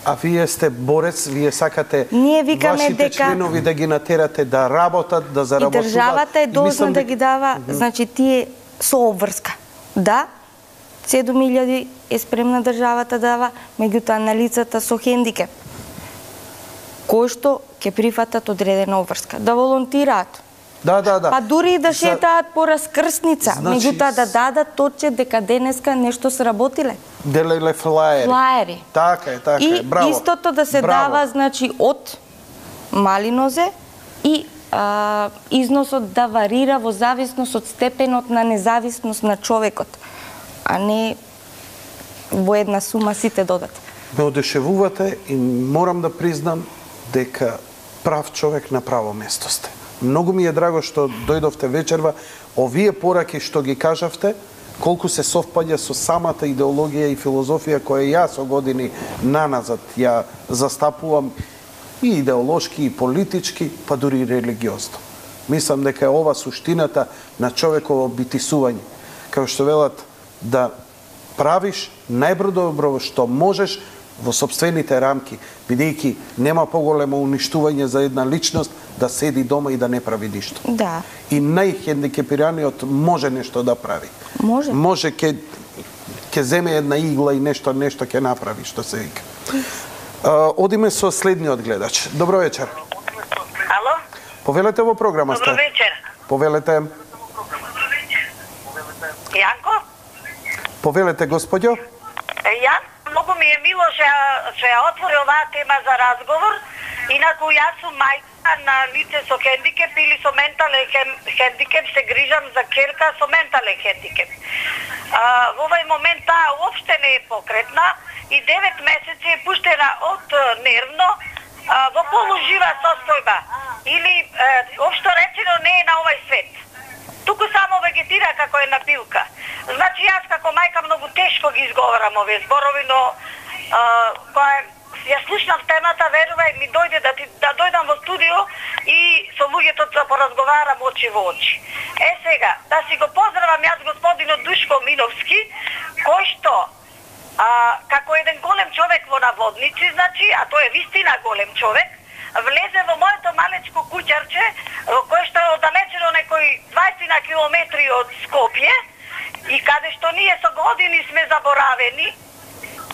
А вие сте борец, вие сакате вашите членови да ги натерате да работат, да заработуваат. И државата е должна да ги дава, значи тие со обврска. Да, 7.000 е спремна државата да дава, меѓутоа на лицата со хендикеп, кои што ќе прифатат одредена обврска. Да волонтираат. Да. Па дури и да шетаат по раскрсница, меѓутоа да дадат точе дека денеска нешто сработиле. Делеле флаери. Флаери. Така е, браво. И истото да се дава, значи, од мали нозе и износот да варира во зависност од степенот на независност на човекот, а не во една сума сите додат. Ме одушевувате и морам да признам дека прав човек на право место сте. Многу ми е драго што дојдовте вечерва. Овие пораки што ги кажавте, колку се совпаѓа со самата идеологија и филозофија која јас со години наназад ја застапувам и идеолошки, и политички, па дури и религиозно. Мислам дека е ова суштината на човеково битисување. Како што велат, да правиш најдобро што можеш во сопствените рамки, бидејќи нема поголемо уништување за една личност да седи дома и да не прави ништо. Да. И најхендикепираниот може нешто да прави. Може ќе земе една игла и нешто ќе направи, што се вика. Одиме со следниот гледач. Добро вечер. Ало? Повелете во програма сте. Добро вечер. Повелете. Јанко? Повелете, господјо. Јас, многу ми е мило што ја отвори оваа тема за разговор. Инаку јас сум мајка на лице со хендикеп или со ментален хендикеп, се грижам за ќерка со ментален хендикеп. Во овој момент таа уопште не е покретна и 9 месеци е пуштена од нервно во полужива состојба или општо речено не е на овој свет. Туку само вегетира како една билка. Значи јас како мајка многу тешко ги изговарам овие зборови, но која ја слушнав темата, верувај ми, дојде да дојдам во студио и со луѓето да поразговарам очи во очи. Сега, да си го поздравам јас господинот Душко Миновски, кој што како еден голем човек во наводници, значи, а тој е вистина голем човек, влезе во моето малечко куќарче, кое што е оддалечено некои 20 на километри од Скопје и каде што ние со години сме заборавени.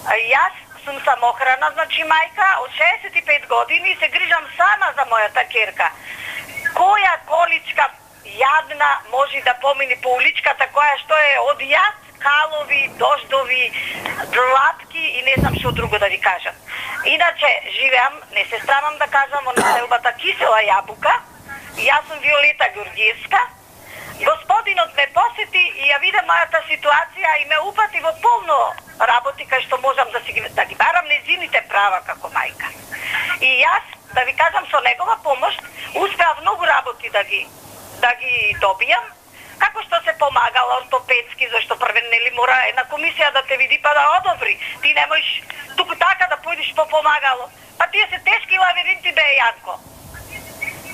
Јас сум самохрана, значи мајка, од 65 години се грижам сама за мојата ќерка. Која количка јадна може да помини по уличката која што е од јад, калови, дождови, длатки и не знам што друго да ви кажам. Иначе, живеам, не се страмам да кажам, во населбата Кисела Јабука. Јас сум Виолета Ѓурѓиевска. Господинот ме посети и ја виде мојата ситуација и ме упати во полно работи кај што можам да ги барам незините права како мајка. И јас, да ви кажам, со негова помош успеав многу работи да ги добијам, како што се помагала ортопедски, зашто првен нели мора една комисија да те види па да одобри. Ти не можеш туку така да појдеш по помагало. Па тие се тешки лавиринти бе, Јанко.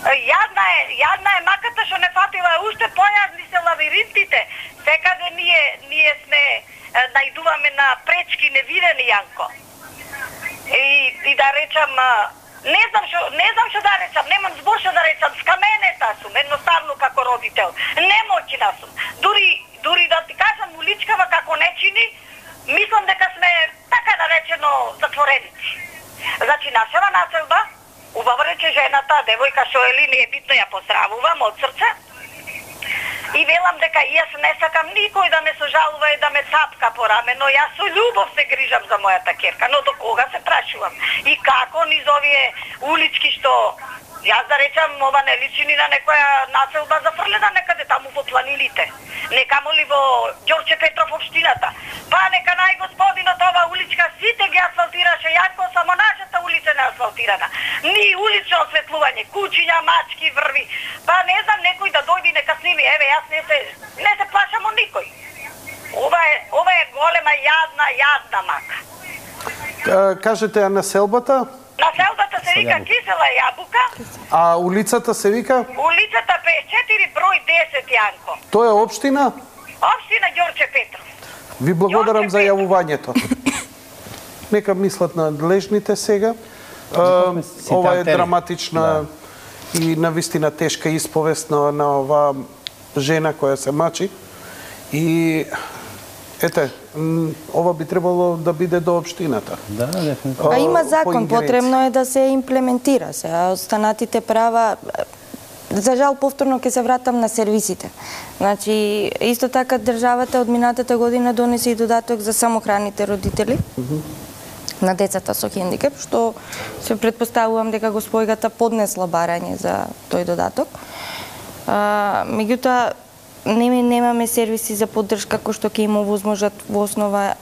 Јадна е маката што не фатила, уште појадни се лавиринтите. Секаде ние сме најдуваме на пречки невидени, Јанко. И да речам, не знам што да речам, немам збор што да речам, скаменета сум, едноставно како родител. Немоќна сум. Дури да ти кажам уличкава како не чини, мислам дека сме така наречено затвореници. Значи нашава населба, убаво рече жената, девојка што ели, не е битно, ја поздравувам од срце. И велам дека јас не сакам никој да ме сожалува и да ме цапка по раме, но јас со љубов се грижам за мојата керка. Но до кога се прашувам? И како низ овие улички што јас да речам, ова не личи ни на некоја населба зафрлена некаде таму во планините. Нека моли во Ѓорче Петров општината. Па нека нај господинот ова уличка сите ги асфалтираше, јако само нашата улица не асфалтирана. Ни улично осветлување, кучиња, мачки, врви. Па не знам некој да дојде нека сними. Еве јас не се плашам од никој. Ова е голема јадна мака. Кажете, а населбата? Населбата се вика Кисела Јабука. А улицата се вика? Улицата 54 број 10, Јанко. Тоа е општина? Општина Ѓорче Петров. Ви благодарам за јавувањето. Нека мислат надлежните сега. Ова е драматична и навистина тешка исповест на оваа жена која се мачи. И ете, ова би требало да биде до општината. Да, дефинитивно. А има закон, потребно е да се имплементира се, а останатите права, за жал повторно ќе се вратам на сервисите. Значи, исто така државата од минатата година донесе и додаток за самохраните родители на децата со хендикеп, што се предпоставувам дека господјата поднесла барање за тој додаток. Меѓутоа, немаме сервиси за поддршка кои што ќе им овозможат во основа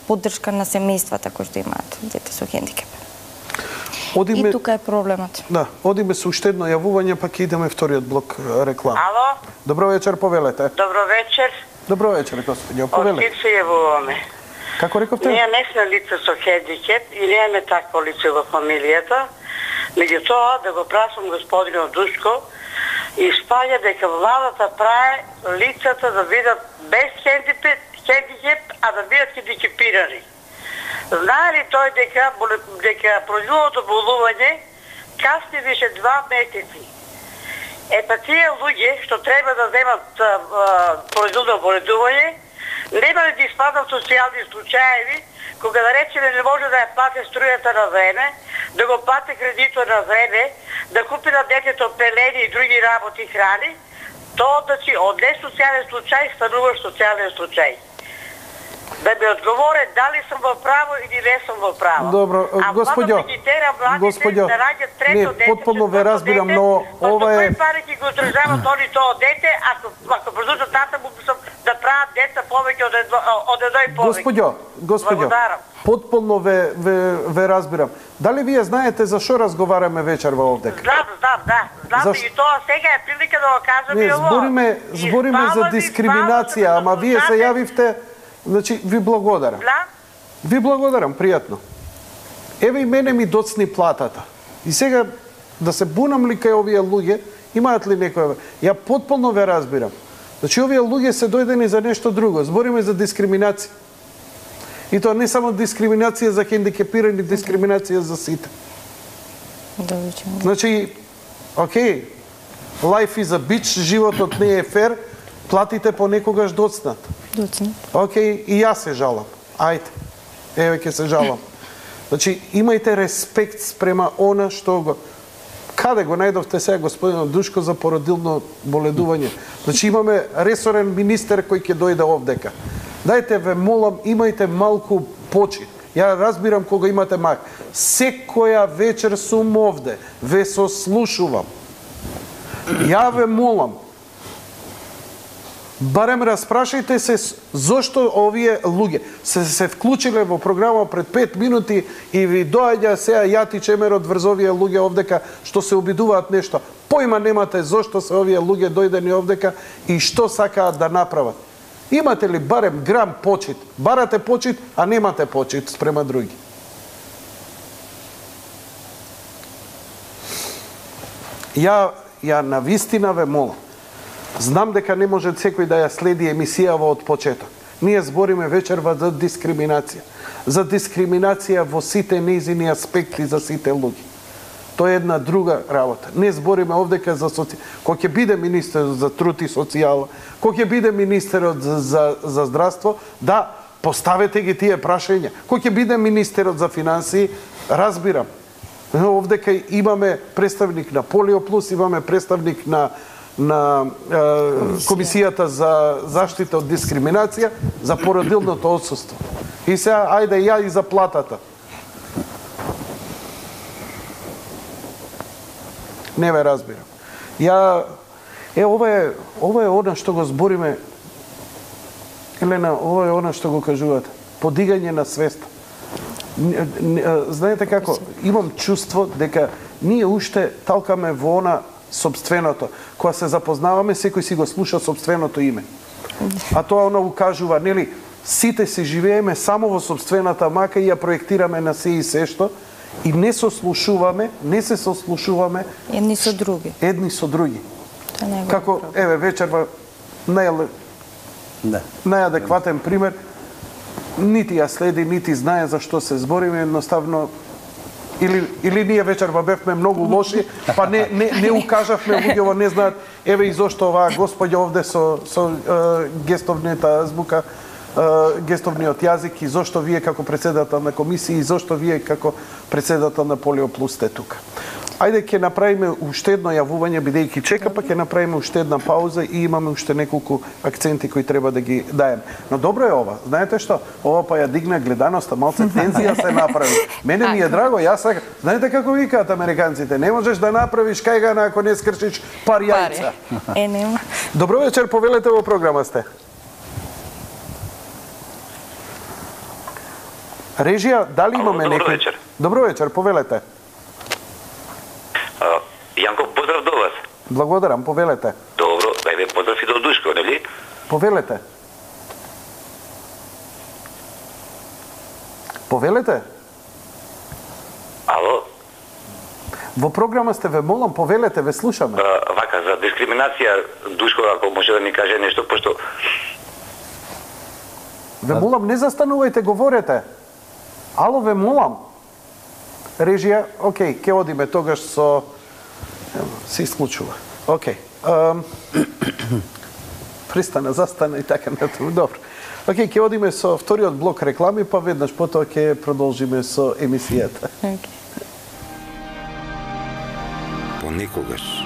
поддршка на семејствата кои што имаат дете со хендикеп. И тука е проблемот. Да, одиме со уште едно јавување, па ќе идеме вториот блок реклама. Ало? Добро вечер, повелете. Добро вечер. Добро вечер, господиња, повелете. Од се јавуваме. Како рековте? Ние не сме лица со хендикеп и немаме такво лице во фамилијата. Меѓутоа, да го прашам господинот Душко, испаѓа дека владата прави лицата да бидат без хендикеп, а да бидат хендикепирани. Знае ли тој дека производното болување касни више 2 месеци? Па тие луѓе што треба да земат производно боледување, нема да испаднат социјални случаеви, кога да речеме не може да ја плати струјата на време, да го плати кредитот на време, да купи на детето пелени и други работи и храни, тоа значи од несоцијален случај станува социјален случај. Да ми одговоре дали сум во право или не сум во право. Добро, господјо, не, потполно ве разбирам, но ова е... Кои пари ќе го одржават они тоа дете, ако продолжат натаму да прават деца повеќе од едно и повеќе. Господјо, потполно ве разбирам. Дали вие знаете за што разговараме вечер во овдека? Знам, и тоа сега е прилика да го кажам и ово. Збориме за дискриминација, ама вие се јавивте. Значи, ви благодарам. Ви благодарам, пријатно. Еве и мене ми доцни платата. И сега, да се бунам ли кај овие луѓе, имаат ли некоја... Ја потполно ве разбирам. Значи, овие луѓе се дојдени за нешто друго. Збориме за дискриминација. И тоа не само дискриминација за хендикепирани, дискриминација за сите. Значи, окей, life is a bitch, животот не е фер, платите понекогаш доцнат. Окей, и јас се жалам. Ајде, еве ќе се жалам. Значи, имајте респект спрема она што го... Каде го најдовте сега господинот Душко за породилно боледување? Значи, имаме ресорен министер кој ќе дојде овдека. Дајте ве молам, имајте малку почит. Ја разбирам кога имате мак. Секоја вечер сум овде, ве сослушувам. Ја ве молам, барем распрашајте се зошто овие луѓе се вклучиле во програма пред 5 минути и ви доаѓа сега јати чемер од врзовие луѓе овдека што се обидуваат нешто. Појма немате зошто се овие луѓе дојдени овдека и што сакаат да направат. Имате ли барем грам почит? Барате почит, а немате почит спрема други. Ја навистина ве молам. Знам дека не може секој да ја следи емисијава од почеток. Ние збориме вечерва за дискриминација. За дискриминација во сите нејзини аспекти за сите луѓе. Тоа е една друга работа. Не збориме овдека за кој ќе биде министер за труд и социјала, кој ќе биде министерот за здравство, да, поставете ги тие прашања. Кој ќе биде министерот за финансии, разбирам. Овдека имаме представник на Полио Плюс, имаме представник на на Комисијата за заштита од дискриминација за породилното отсуство. И сега, ајде ја и за платата. Не ве разбирам. Ова е она што го збориме, Елена, ова е она што го кажувате. Подигање на свеста. Знаете како, имам чувство дека ние уште талкаме во она собственото. Кога се запознаваме, секој си го слуша собственото име. А тоа оно укажува, нели, сите си живееме само во собствената мака и ја проектираме на се и се што, и не се сослушуваме едни со други. Како, еве, вечерва најадекватен пример, нити ја следи, нити знае за што се збориме, едноставно или ние вечерва бевме многу лоши, па не укажавме, луѓево не знаат, еве и зошто оваа господја овде со гестовната азбука, гестовниот јазик, и зошто вие како председател на комисија, и зошто вие како председател на Полио Плюс сте тука. Ајде ќе направиме уште едно јавување, бидејќи чека, па ќе направиме уште една пауза и имаме уште неколку акценти кои треба да ги даем. Но добро е ова. Знаете што? Ова па ја дигна гледаноста, малце тензија се направи. Мене ми е драго, јас сакам. Знаете како викаат американците? Не можеш да направиш кајгана ако не скршиш пар јајца. Нема. Добро вечер, повелете во програма сте. Режија, дали имаме некој? Добро вечер. Добро вечер, повелете. Јанко, поздрав до вас. Благодарам, повелете. Добро, еве поздрав и до Душко, нели? Повелете. Повелете. Ало? Во програма сте, ве молам, повелете, ве слушаме. Вака, за дискриминација, Душко, ако може да ми каже нешто, пошто... Ве молам, не застанувајте, говорете. Ало, ве молам. Режија, окей, ке одиме тогаш со... Се исклучува. Окей. Пристана, застана и така натаму. Добро. Окей, ке одиме со вториот блок реклами, па веднаш потоа ке продолжиме со емисијата. Понекогаш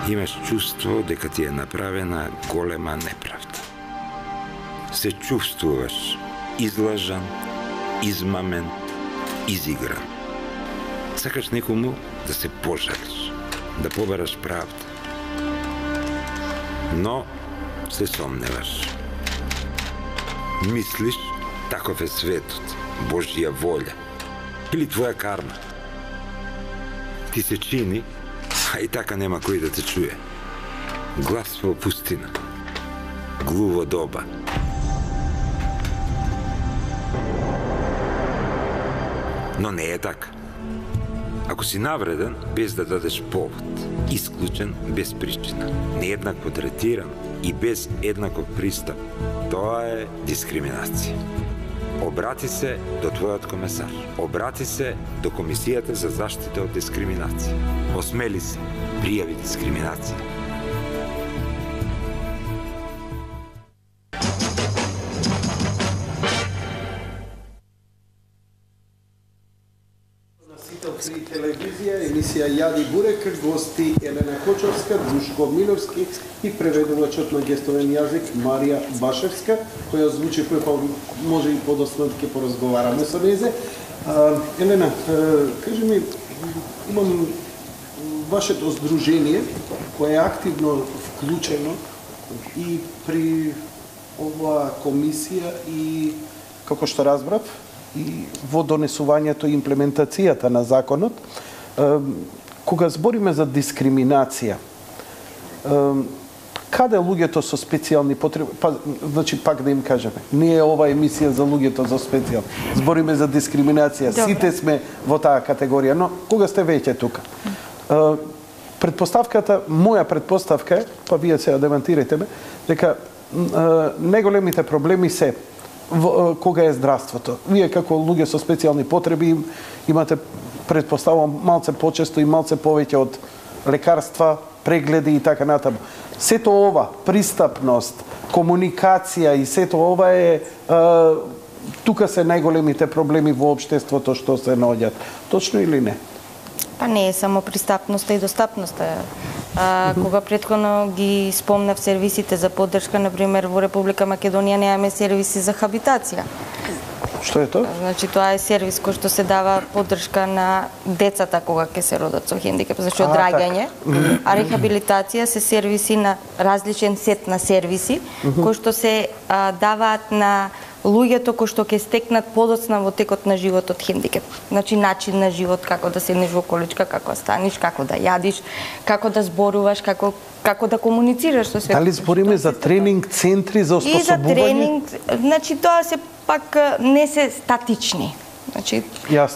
имаш чувство дека ти е направена голема неправда. Се чувствуваш излажан, измамен, изигран. Сакаш некому да се пожалиш, да побараш правда. Но се сомневаш. Мислиш, таков е светот, Божја воља или твоја карма. Ти се чини, а и така нема кој да те чуе. Глас во пустина, глуво доба. Но не е така. Ако си навреден, без да дадеш повод, исклучен без причина, нееднакво третиран и без еднаков пристап, тоа е дискриминација. Обрати се до твојот комесар. Обрати се до Комисијата за заштита од дискриминација. Осмели се, пријави дискриминација. Телевизија, емисија Јади Бурек, гости Елена Кочовска, Душко Миловски и преведувачот на гестовен јазик Марија Башевска, која звучи па може и подоцна ќе поразговараме со незе. Елена, кажи ми, имам вашето здружение кое е активно вклучено и при оваа комисија и, како што разбрав, и во донесувањето и имплементацијата на законот, кога збориме за дискриминација, каде луѓето со специјални потреби, значи пак да им кажеме, не е ова емисија за луѓето за специјални, збориме за дискриминација, сите сме во таа категорија, но кога сте веќе тука? Предпоставката, моја предпоставка е, па вие сега демантирајте ме, дека најголемите проблеми се кога е здравството. Вие како луѓе со специјални потреби имате, предпоставувам, малце почесто и малце повеќе од лекарства, прегледи и така натаму. Сето ова, пристапност, комуникација и сето ова е тука се најголемите проблеми во општеството што се наоѓаат. Точно или не? Па не е само пристапноста и достапноста. Кога претходно ги спомнав сервисите за поддршка, например, во Република Македонија немаме сервиси за хабитација. Што е тоа? Значи, тоа е сервис кој што се дава поддршка на децата кога ќе се родат со хендикеп, значи одраѓање, а рехабилитација се сервиси на различен сет на сервиси, кои што се даваат на луѓето кои што ќе стекнат подоцна во текот на животот хендикеп. Значи, начин на живот, како да седнеш во количка, како да станеш, како да јадиш, како да зборуваш, како да комуницираш со свет. Дали збориме за тренинг центри за осposobување? И за тренинг, значи тоа се пак не се статични. Значи,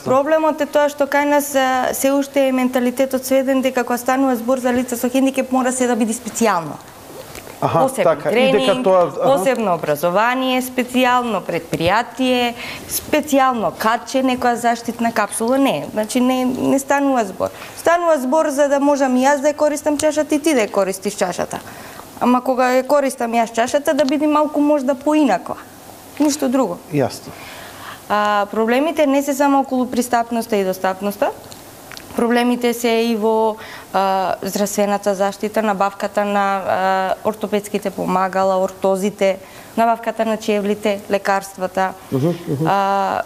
проблемот е тоа што кај нас се уште е менталитетот сведен дека кога станува збор за лица со хендикеп мора се да биде специјално. Посебен тренинг, посебно образование, специјално предпријатие, специјално катче, некоја заштитна капсула. Не, значи не станува збор. Станува збор за да можам и јас да ја користам чашата и ти да ја користиш чашата. Ама кога ја користам јас чашата, да биде малку можда поинаква. Ништо друго. Јасно. Проблемите не се само околу пристапноста и достапноста. Проблемите се и во здравствената заштита, набавката на ортопедските помагала, ортозите, набавката на чевлите, лекарствата.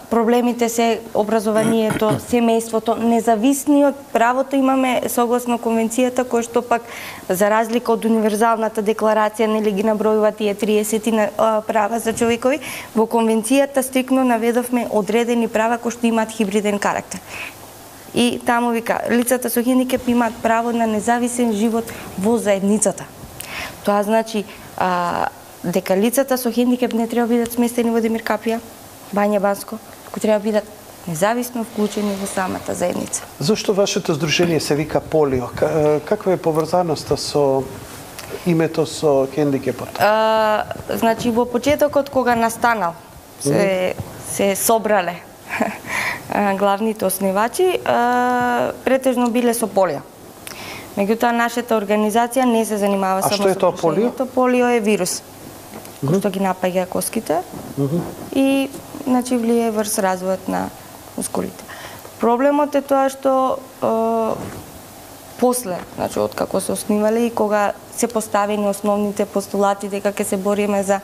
Проблемите се образованието, семејството, независниот правото имаме согласно конвенцијата, кој што пак за разлика од универзалната декларација нели ги набројува тие 30 права за човекови, во конвенцијата стрикно наведовме одредени права кои што имаат хибриден карактер. И таму вика, лицата со хендикеп имаат право на независен живот во заедницата. Тоа значи дека лицата со хендикеп не треба да бидат сместени во Демир Капија, Бања Банско, кои треба да бидат независно вклучени во самата заедница. Зошто вашето здружение се вика Полио? Каква е поврзаноста со името со хендикепот? Значи во почетокот кога настанал се собрале главните основачи, претежно биле со полио. Меѓутоа, нашата организација не се занимава само со полио. Полио е вирус, кој што ги напаѓа коските и значи влие врз развојот на мускулите. Проблемот е тоа што после, значи откако се основале и кога се поставени основните постулати дека ќе се бориме за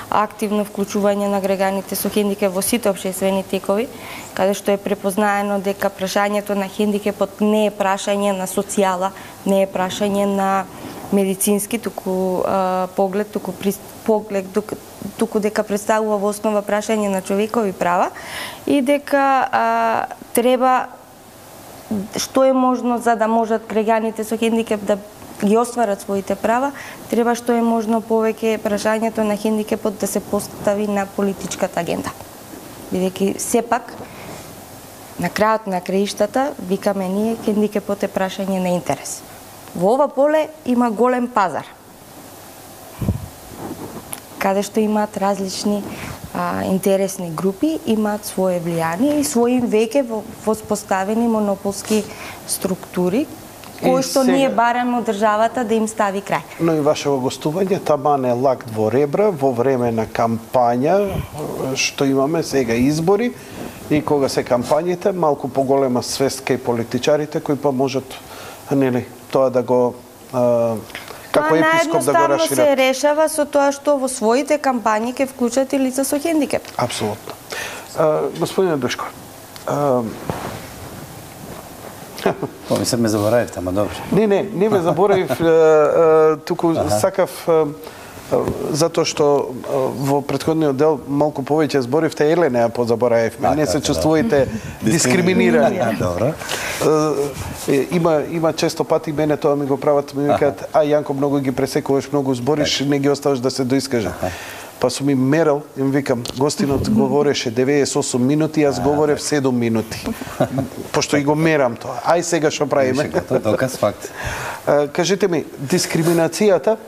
активно вклучување на граѓаните со хендикеп во сите општествени текови, каде што е препознаено дека прашањето на хендикепот не е прашање на социјала, не е прашање на медицински поглед, туку дека представува во основа прашање на човекови права и дека треба што е можно за да можат граѓаните со хендикеп да ги остварат своите права, треба што е можно повеќе прашањето на хендикепот да се постави на политичката агенда. Бидејќи сепак на крајот на краиштата викаме ние хендикепот е прашање на интерес. Во ова поле има голем пазар, каде што имаат различни интересни групи, имаат свое влијание и своји веќе воспоставени монополски структури, кои што ние бараме од државата да им стави крај. Но и вашето гостување таман е лак во ребра во време на кампања, што имаме сега избори, и кога се кампањите, малку поголема свест кај политичарите кои па можат нели тоа да го како епископ да го расшират. Се решава со тоа што во своите кампањи ќе вклучат и лица со хендикеп. Апсолутно. Господине Душко, Помислам ме заборавивте, ама добро. Не ме заборавив, туку сакав затоа што во претходниот дел малку повеќе зборивте, Елена ја позаборавивме, не се чувствувате дискриминирани. Добро. Има често пати мене тоа ми го прават, ми викаат, Јанко, многу ги пресекуваш, многу збориш, не ги оставаш да се доискажат. Па сум им мерал, им викам, гостинот говореше 98 минути, јас говорев 7 минути. Пошто и го мерам тоа. Ај сега што правиме? Доказ факт. Кажете ми, дискриминацијата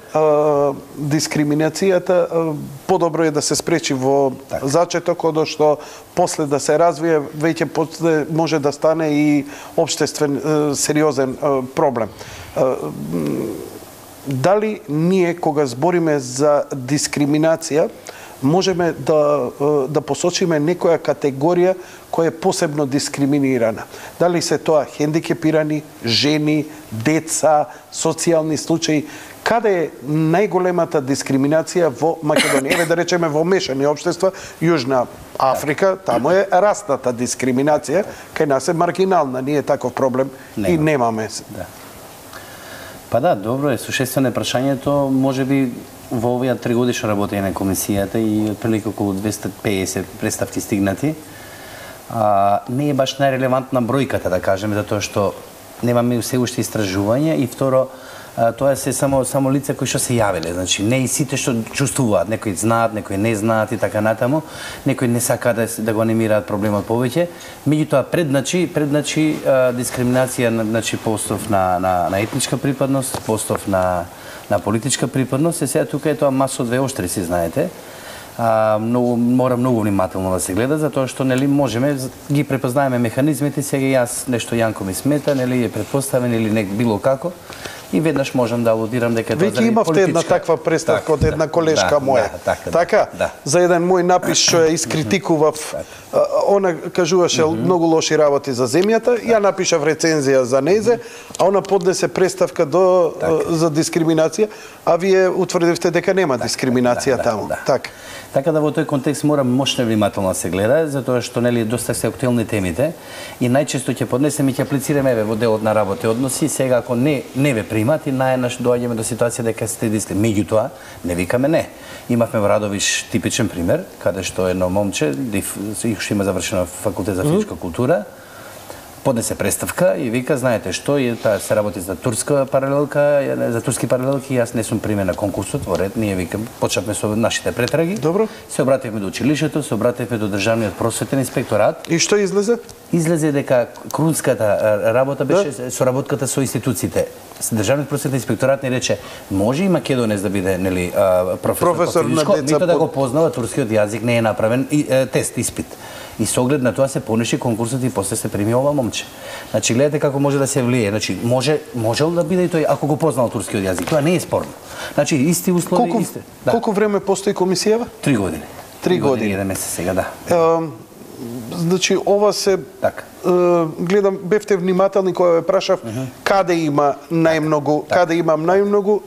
подобро е да се спречи во зачеток, одошто после да се развие, веќе после може да стане и општествен сериозен проблем. Дали ние кога збориме за дискриминација, можеме да посочиме некоја категорија која е посебно дискриминирана. Дали се тоа хендикепирани, жени, деца, социјални случаи, каде е најголемата дискриминација во Македонија? Еве да речеме во мешани општества, Јужна Африка, таму е расната дискриминација, кај нас е маргинална, ние таков проблем и немаме. Па да, добро е, сушествено е прашањето, можеби во овие 3 годишно работење на комисијата и отприлика околу 250 представки стигнати, не е баш најрелевантна бројката, да кажеме, затоа што немаме се уште истражување и второ, тоа се само лица кои што се јавиле, значи не и сите што чувствуваат, некои знаат, некои не знаат и така натаму, некои не сакаат да го анимираат проблемот повеќе, меѓутоа предначи дискриминација, значи по основ на етничка припадност, по основ на политичка припадност, сега тука е тоа масо две оштриси, знаете. Мора многу внимателно да се гледа, затоа што нели можеме ги препознаеме механизмите, сега јас нешто Јанко ми смета, нели е претпоставен или било како. И веднаш можам да алудирам дека тоа заради политичка... Веќе имавте таква представка од една колешка моја. Така? За еден мој напис што ја искритикував, она кажуваше многу лоши работи за земјата, ја напишав рецензија за незе, а она поднесе представка за дискриминација, а вие утврдивте дека нема дискриминација таму. Така да во тој контекст мора мощно внимателно да се гледа, затоа што нели доста се актуелни темите и најчесто ќе поднесеме и ќе аплицираме во делот на работни односи, сега ако не ве примат и најнаш доаѓаме до ситуација дека сте дискри. Меѓутоа, не викаме не. Имавме во Радовиш типичен пример, каде што едно момче, што има завршено факултет за физичка култура, поднесе представка и вика, знаете што, таа се работи за турска паралелка, за турски паралелки, јас не сум примен на конкурсот, во ред, ние викам, почнавме со нашите претраги. Добро. Се обративме до училиштето, се обративме до Државниот просветен инспекторат. И што излезе? Излезе дека крунската работа беше соработката со институциите. Државниот просветен инспекторат ни рече, може и македонец да биде, нели, професор на физичко, мито да го познава турскиот јазик, не е направен тест, испит. И со оглед на тоа се пониши конкурсот и после се прими ова момче. Значи, гледате како може да се влие. Значи, можел да биде и тој, ако го познал турскиот јазик. Тоа не е спорно. Значи, исти услови, исти. Колку време постои комисијава? 3 години. 3 години. 1 месец сега, да. Значи, ова се... Гледам, бевте внимателни кога ве прашав каде има најмногу, каде имам најмногу,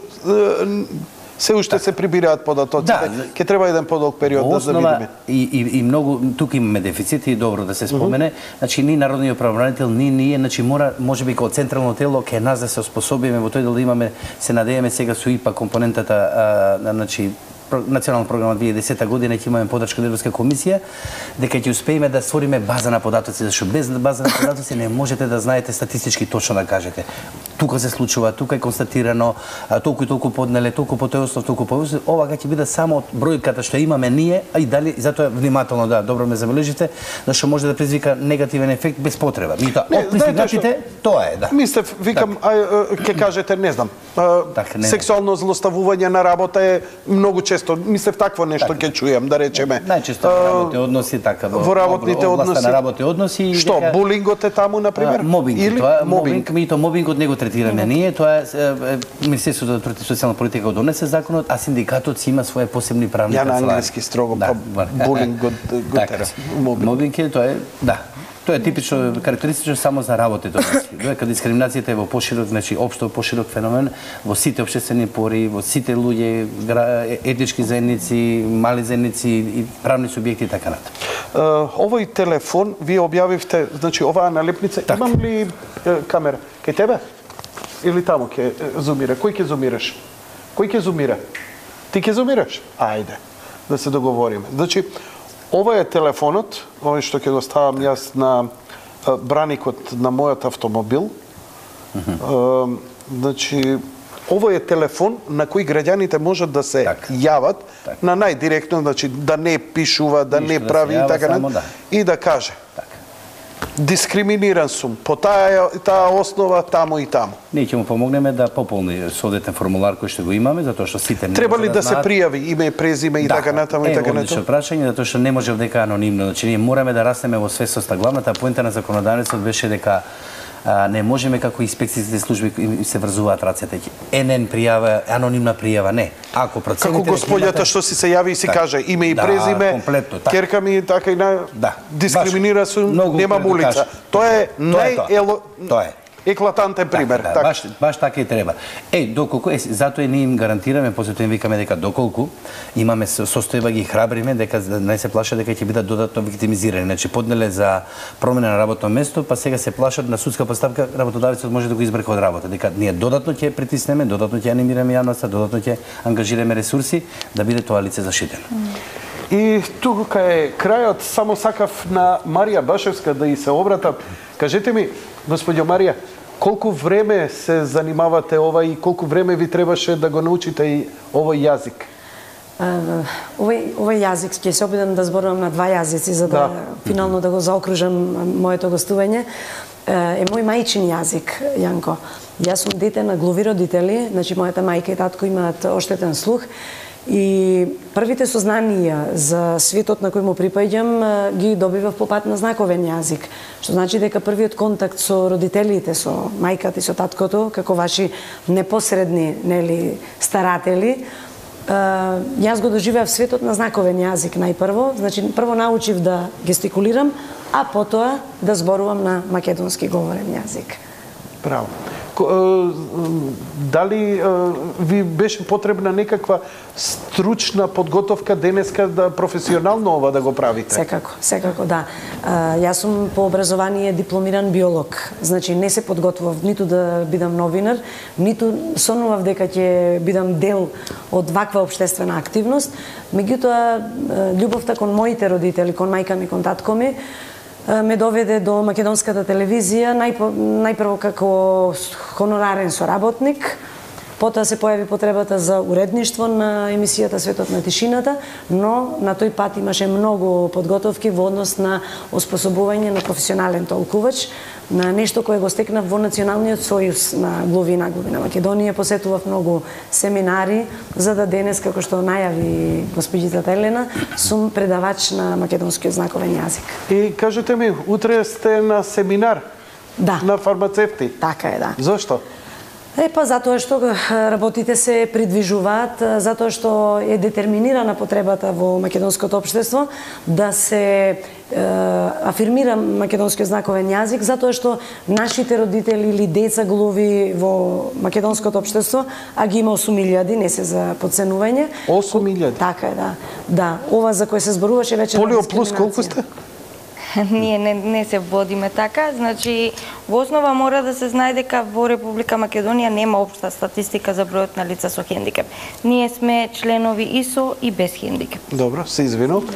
се уште се прибираат податоците. Ќе треба еден подолг период да видиме. И многу тука имаме дефицити и добро да се спомене. Значи ни народниот правобранител, ние, значи можеби како централно тело ќе нас да се оспособиме во тој дел да имаме, се надееме сега со ИПА компонентата, значи Национална програма 2010 година ќе имаме подршка од Европска комисија, дека ќе успееме да створиме база на податоци, зашто без база на податоци не можете да знаете статистички точно да кажете. Тука се случува, тука е констатирано, толку и толку поднеле, толку по тој основ, толку по тој. Ова ќе биде само од бројката што имаме ние, а и дали затоа внимателно добро ме забележите, зашто може да предизвика негативен ефект без потреба. Од пристигнатите тоа е, да. Мислев, викам, ќе кажете, не знам, сексуално злоставување на работа е многу често, мислев такво нешто ќе чујам, да речеме. Најчесто во работни односи, така во работните односи. На работни односи. Што, булингот е таму на пример? Мобинг, тоа мобингот него третираме ние, тоа е Министерството за труд и социјална политика го донесе законот, а синдикатот си има своје посебни правни канцеларии. Ја на англиски строго, булингот го тера. Мобинг е, тоа е, да. Тоа е типично карактеристично само за работите односи. Додека дискриминацијата е во поширок, значи општо поширок феномен во сите општествени пори, во сите луѓе, етнички заедници, мали заедници и правни субјекти и така натаму. Овој телефон вие објавивте, значи оваа налепница, имам ли камера кај тебе? Или таму ќе зумира? Кој ќе зумираш? Кој ќе зумира? Ти ќе зумираш? Ајде, да се договориме. Значи, ова е телефонот, овој што ќе го ставам јас на браникот на мојот автомобил. Значи, овој е телефон на кој граѓаните можат да се јават на најдиректно, значи да не пишува, да не прави и така и да каже. Дискриминиран сум по таа основа таму и таму. Ние ќе му помогнеме да пополни соодветен формулар кој што го имаме, затоа што сите не треба ли да се пријави име, презиме и така натаму и така натаму? Одлично прашање, затоа што не може дека анонимно. Значи ние мораме да растеме во свесоста. Главната поента на законодавецот беше дека Не можеме како инспекцијските служби се врзуваат рацете. НН пријава, анонимна пријава, не. Ако процените како господјата што си се јави и си каже име и презиме, керка ми така и на дискриминира се, немам улица. Тоа е еклатантен пример. Баш така и треба. Доколку, затоа ние им гарантираме, после тоа им викаме дека доколку имаме состојба, ги храбриме дека не се плашат дека ќе бидат додатно виктимизирани. Значи поднеле за промена на работно место, па сега се плашат на судска постапка, работодавецот може да го избрка од работа. Дека ние додатно ќе притиснеме, додатно ќе анимираме јавноста, додатно ќе ангажираме ресурси да биде тоа лице заштитено. И тука е крајот, само сакав на Марија Башевска да и се обратам. Кажете ми, господјо Марија, колку време се занимавате ова и колку време ви требаше да го научите и овој јазик? Овој јазик, ќе се обидам да зборувам на два јазици, за да финално да го заокружам моето гостување, е мој мајчин јазик, Јанко. Јас сум дете на глуви родители, значи мојата мајка и татко имаат оштетен слух, и првите сознанија за светот на кој му припаѓам ги добивав по пат на знаковен јазик, што значи дека првиот контакт со родителите, со мајката и со таткото, како ваши непосредни, нели, старатели, јас го доживеав светот на знаковен јазик најпрво, значи прво научив да гестикулирам, а потоа да зборувам на македонски говорен јазик. Браво. Дали ви беше потребна некаква стручна подготовка денеска да професионално ова да го правите? Секако, да. Јас сум по образование дипломиран биолог. Значи не се подготвував ниту да бидам новинар, ниту сонував дека ќе бидам дел од ваква општествена активност. Меѓутоа, љубовта кон моите родители, кон мајка ми, кон татко ми, ме доведе до македонската телевизија, најпрво како хонорарен соработник, потоа се појави потребата за уредништво на емисијата Светот на тишината, но на тој пат имаше многу подготовки во однос на оспособување на професионален толкувач, на нешто кое го стекнав во Националниот сојуз на глуви на Македонија, посетував многу семинари, за да денес, како што најави госпоѓицата Елена, сум предавач на македонскиот знаковен јазик. И кажете ми, утре сте на семинар? Да. На фармацевти? Така е, да. Зошто? Затоа што работите се придвижуваат, затоа што е детерминирана потребата во македонското општество да се афирмира македонскиот знаковен јазик, затоа што нашите родители или деца глуви во македонското општество, а ги има 8.000, не се за подценување. 8.000? Така е, да. Да, ова за кој се зборуваше вече Полио плюс колку сте? Ние не се водиме така, значи во основа мора да се знае дека во Република Македонија нема општа статистика за бројот на лица со хендикеп. Ние сме членови и со и без хендикеп. Добро, се извинувам.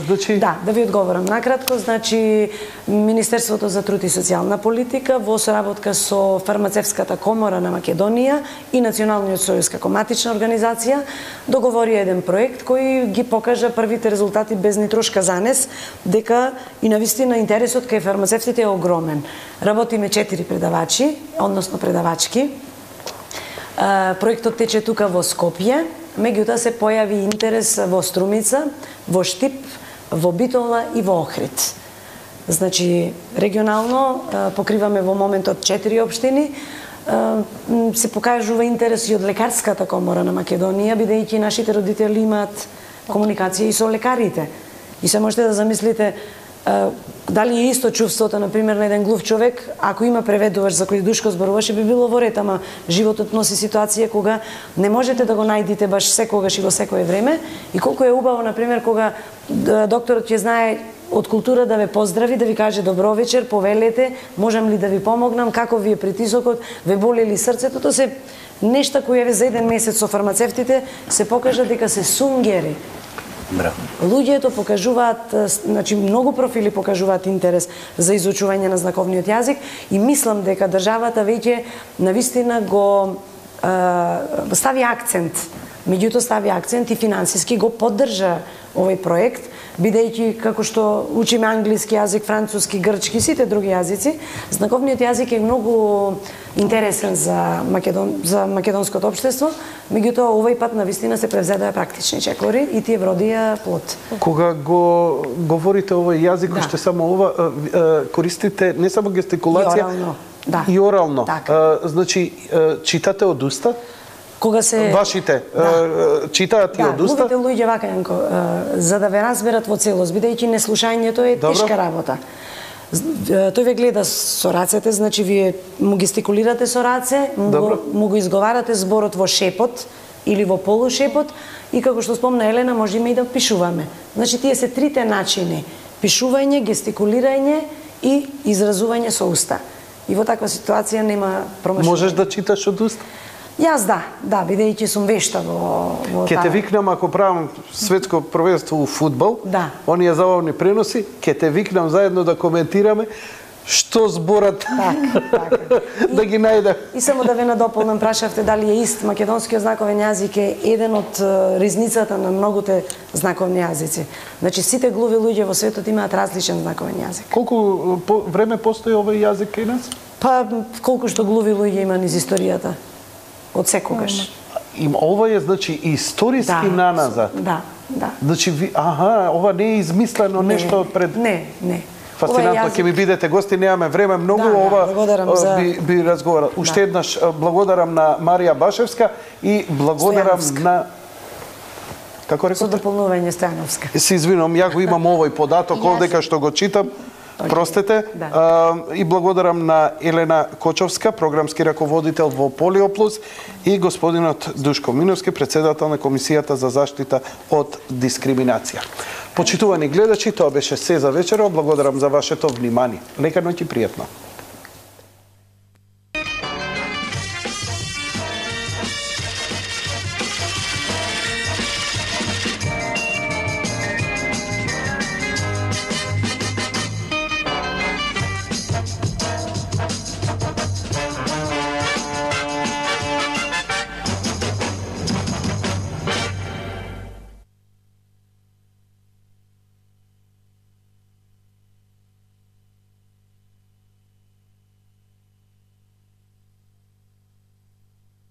Значи... Да ви одговорам накратко, значи Министерството за труд и социјална политика во соработка со Фармацевската комора на Македонија и Националниот сојуз како матична организација договори еден проект кој ги покажа првите резултати без ни трошка занес, дека и навистина интересот кај фармацевтите е огромен. Работиме 4 предавачи, односно предавачки. Проектот тече тука во Скопје, меѓутоа се појави интерес во Струмица, во Штип, во Битола и во Охрид. Значи, регионално покриваме во моментот 4 општини. Се покажува интерес и од Лекарската комора на Македонија, бидејќи нашите родители имаат комуникација и со лекарите. И се можете да замислите дали е исто чувството, например, на еден глув човек, ако има преведувач за кој Душко зборуваше, би било во ред, ама животот носи ситуација кога не можете да го најдите баш секогаш и во секое време, и колку е убаво, например, кога докторот ќе знае од култура да ве поздрави, да ви каже добро вечер, повелете, можам ли да ви помогнам, како ви е притисокот, ве боли ли срцето, тоа се нешта кои за еден месец со фармацевтите се покажа дека се сунгери. Луѓето покажуваат, значи многу профили покажуваат интерес за изучување на знаковниот јазик и мислам дека државата веќе навистина го стави акцент, меѓутоа стави акцент и финансиски го поддржа овој проект, бидејќи како што учиме англиски јазик, француски, грчки, сите други јазици, знаковниот јазик е многу интересен за македонското општество, меѓутоа овој пат навистина се превзедоа практични чекори и тие вродија плод. Кога го говорите овој јазик, уште само ова, користите не само гестикулација, Да. И орално. Така. Значи, читате од уста? Кога се... Вашите читаат и од уста? Да, луѓе вака, Јанко, за да ве разберат во целост, бидејќи неслушањето е тешка работа. Тој ве гледа со рацете, значи вие му гестикулирате со раце, му го изговарате зборот во шепот или во полушепот и како што спомна Елена, можеме и да пишуваме. Значи тие се трите начини: пишување, гестикулирање и изразување со уста. И во таква ситуација нема промашување. Можеш да читаш од уста? Јас да, бидејќи сум вешта во Ке те викнам ако правам светско првенство у фудбал, оние забавни преноси, ке те викнам заедно да коментираме што зборат да ги најде. И само да ве надополнам, прашавте дали е ист македонскиот знаковен јазик е еден од ризницата на многуте знаковни јазици. Значи сите глуви луѓе во светот имаат различен знаковен јазик. Колку време постои овој јазик кај нас? Па колку што глуви луѓе има низ историјата. Од секогаш. Ова е, значи, историски наназад. Да. Значи, ова не е измислено нешто пред... Не. Фасцинантно, ќе ми бидете гости, немаме време, многу би разговарал. Уште еднаш благодарам на Марија Башевска и благодарам на... Како рекоте? Со дополнување Стојановска. Се извинувам, ја го имам овој податок овдека што го читам. Простете. И благодарам на Елена Кочовска, програмски раководител во Полиоплус, и господинот Душко Миновски, председател на Комисијата за заштита од дискриминација. Почитувани гледачи, тоа беше се за вечера. Благодарам за вашето внимание. Лека ноќ и пријатно.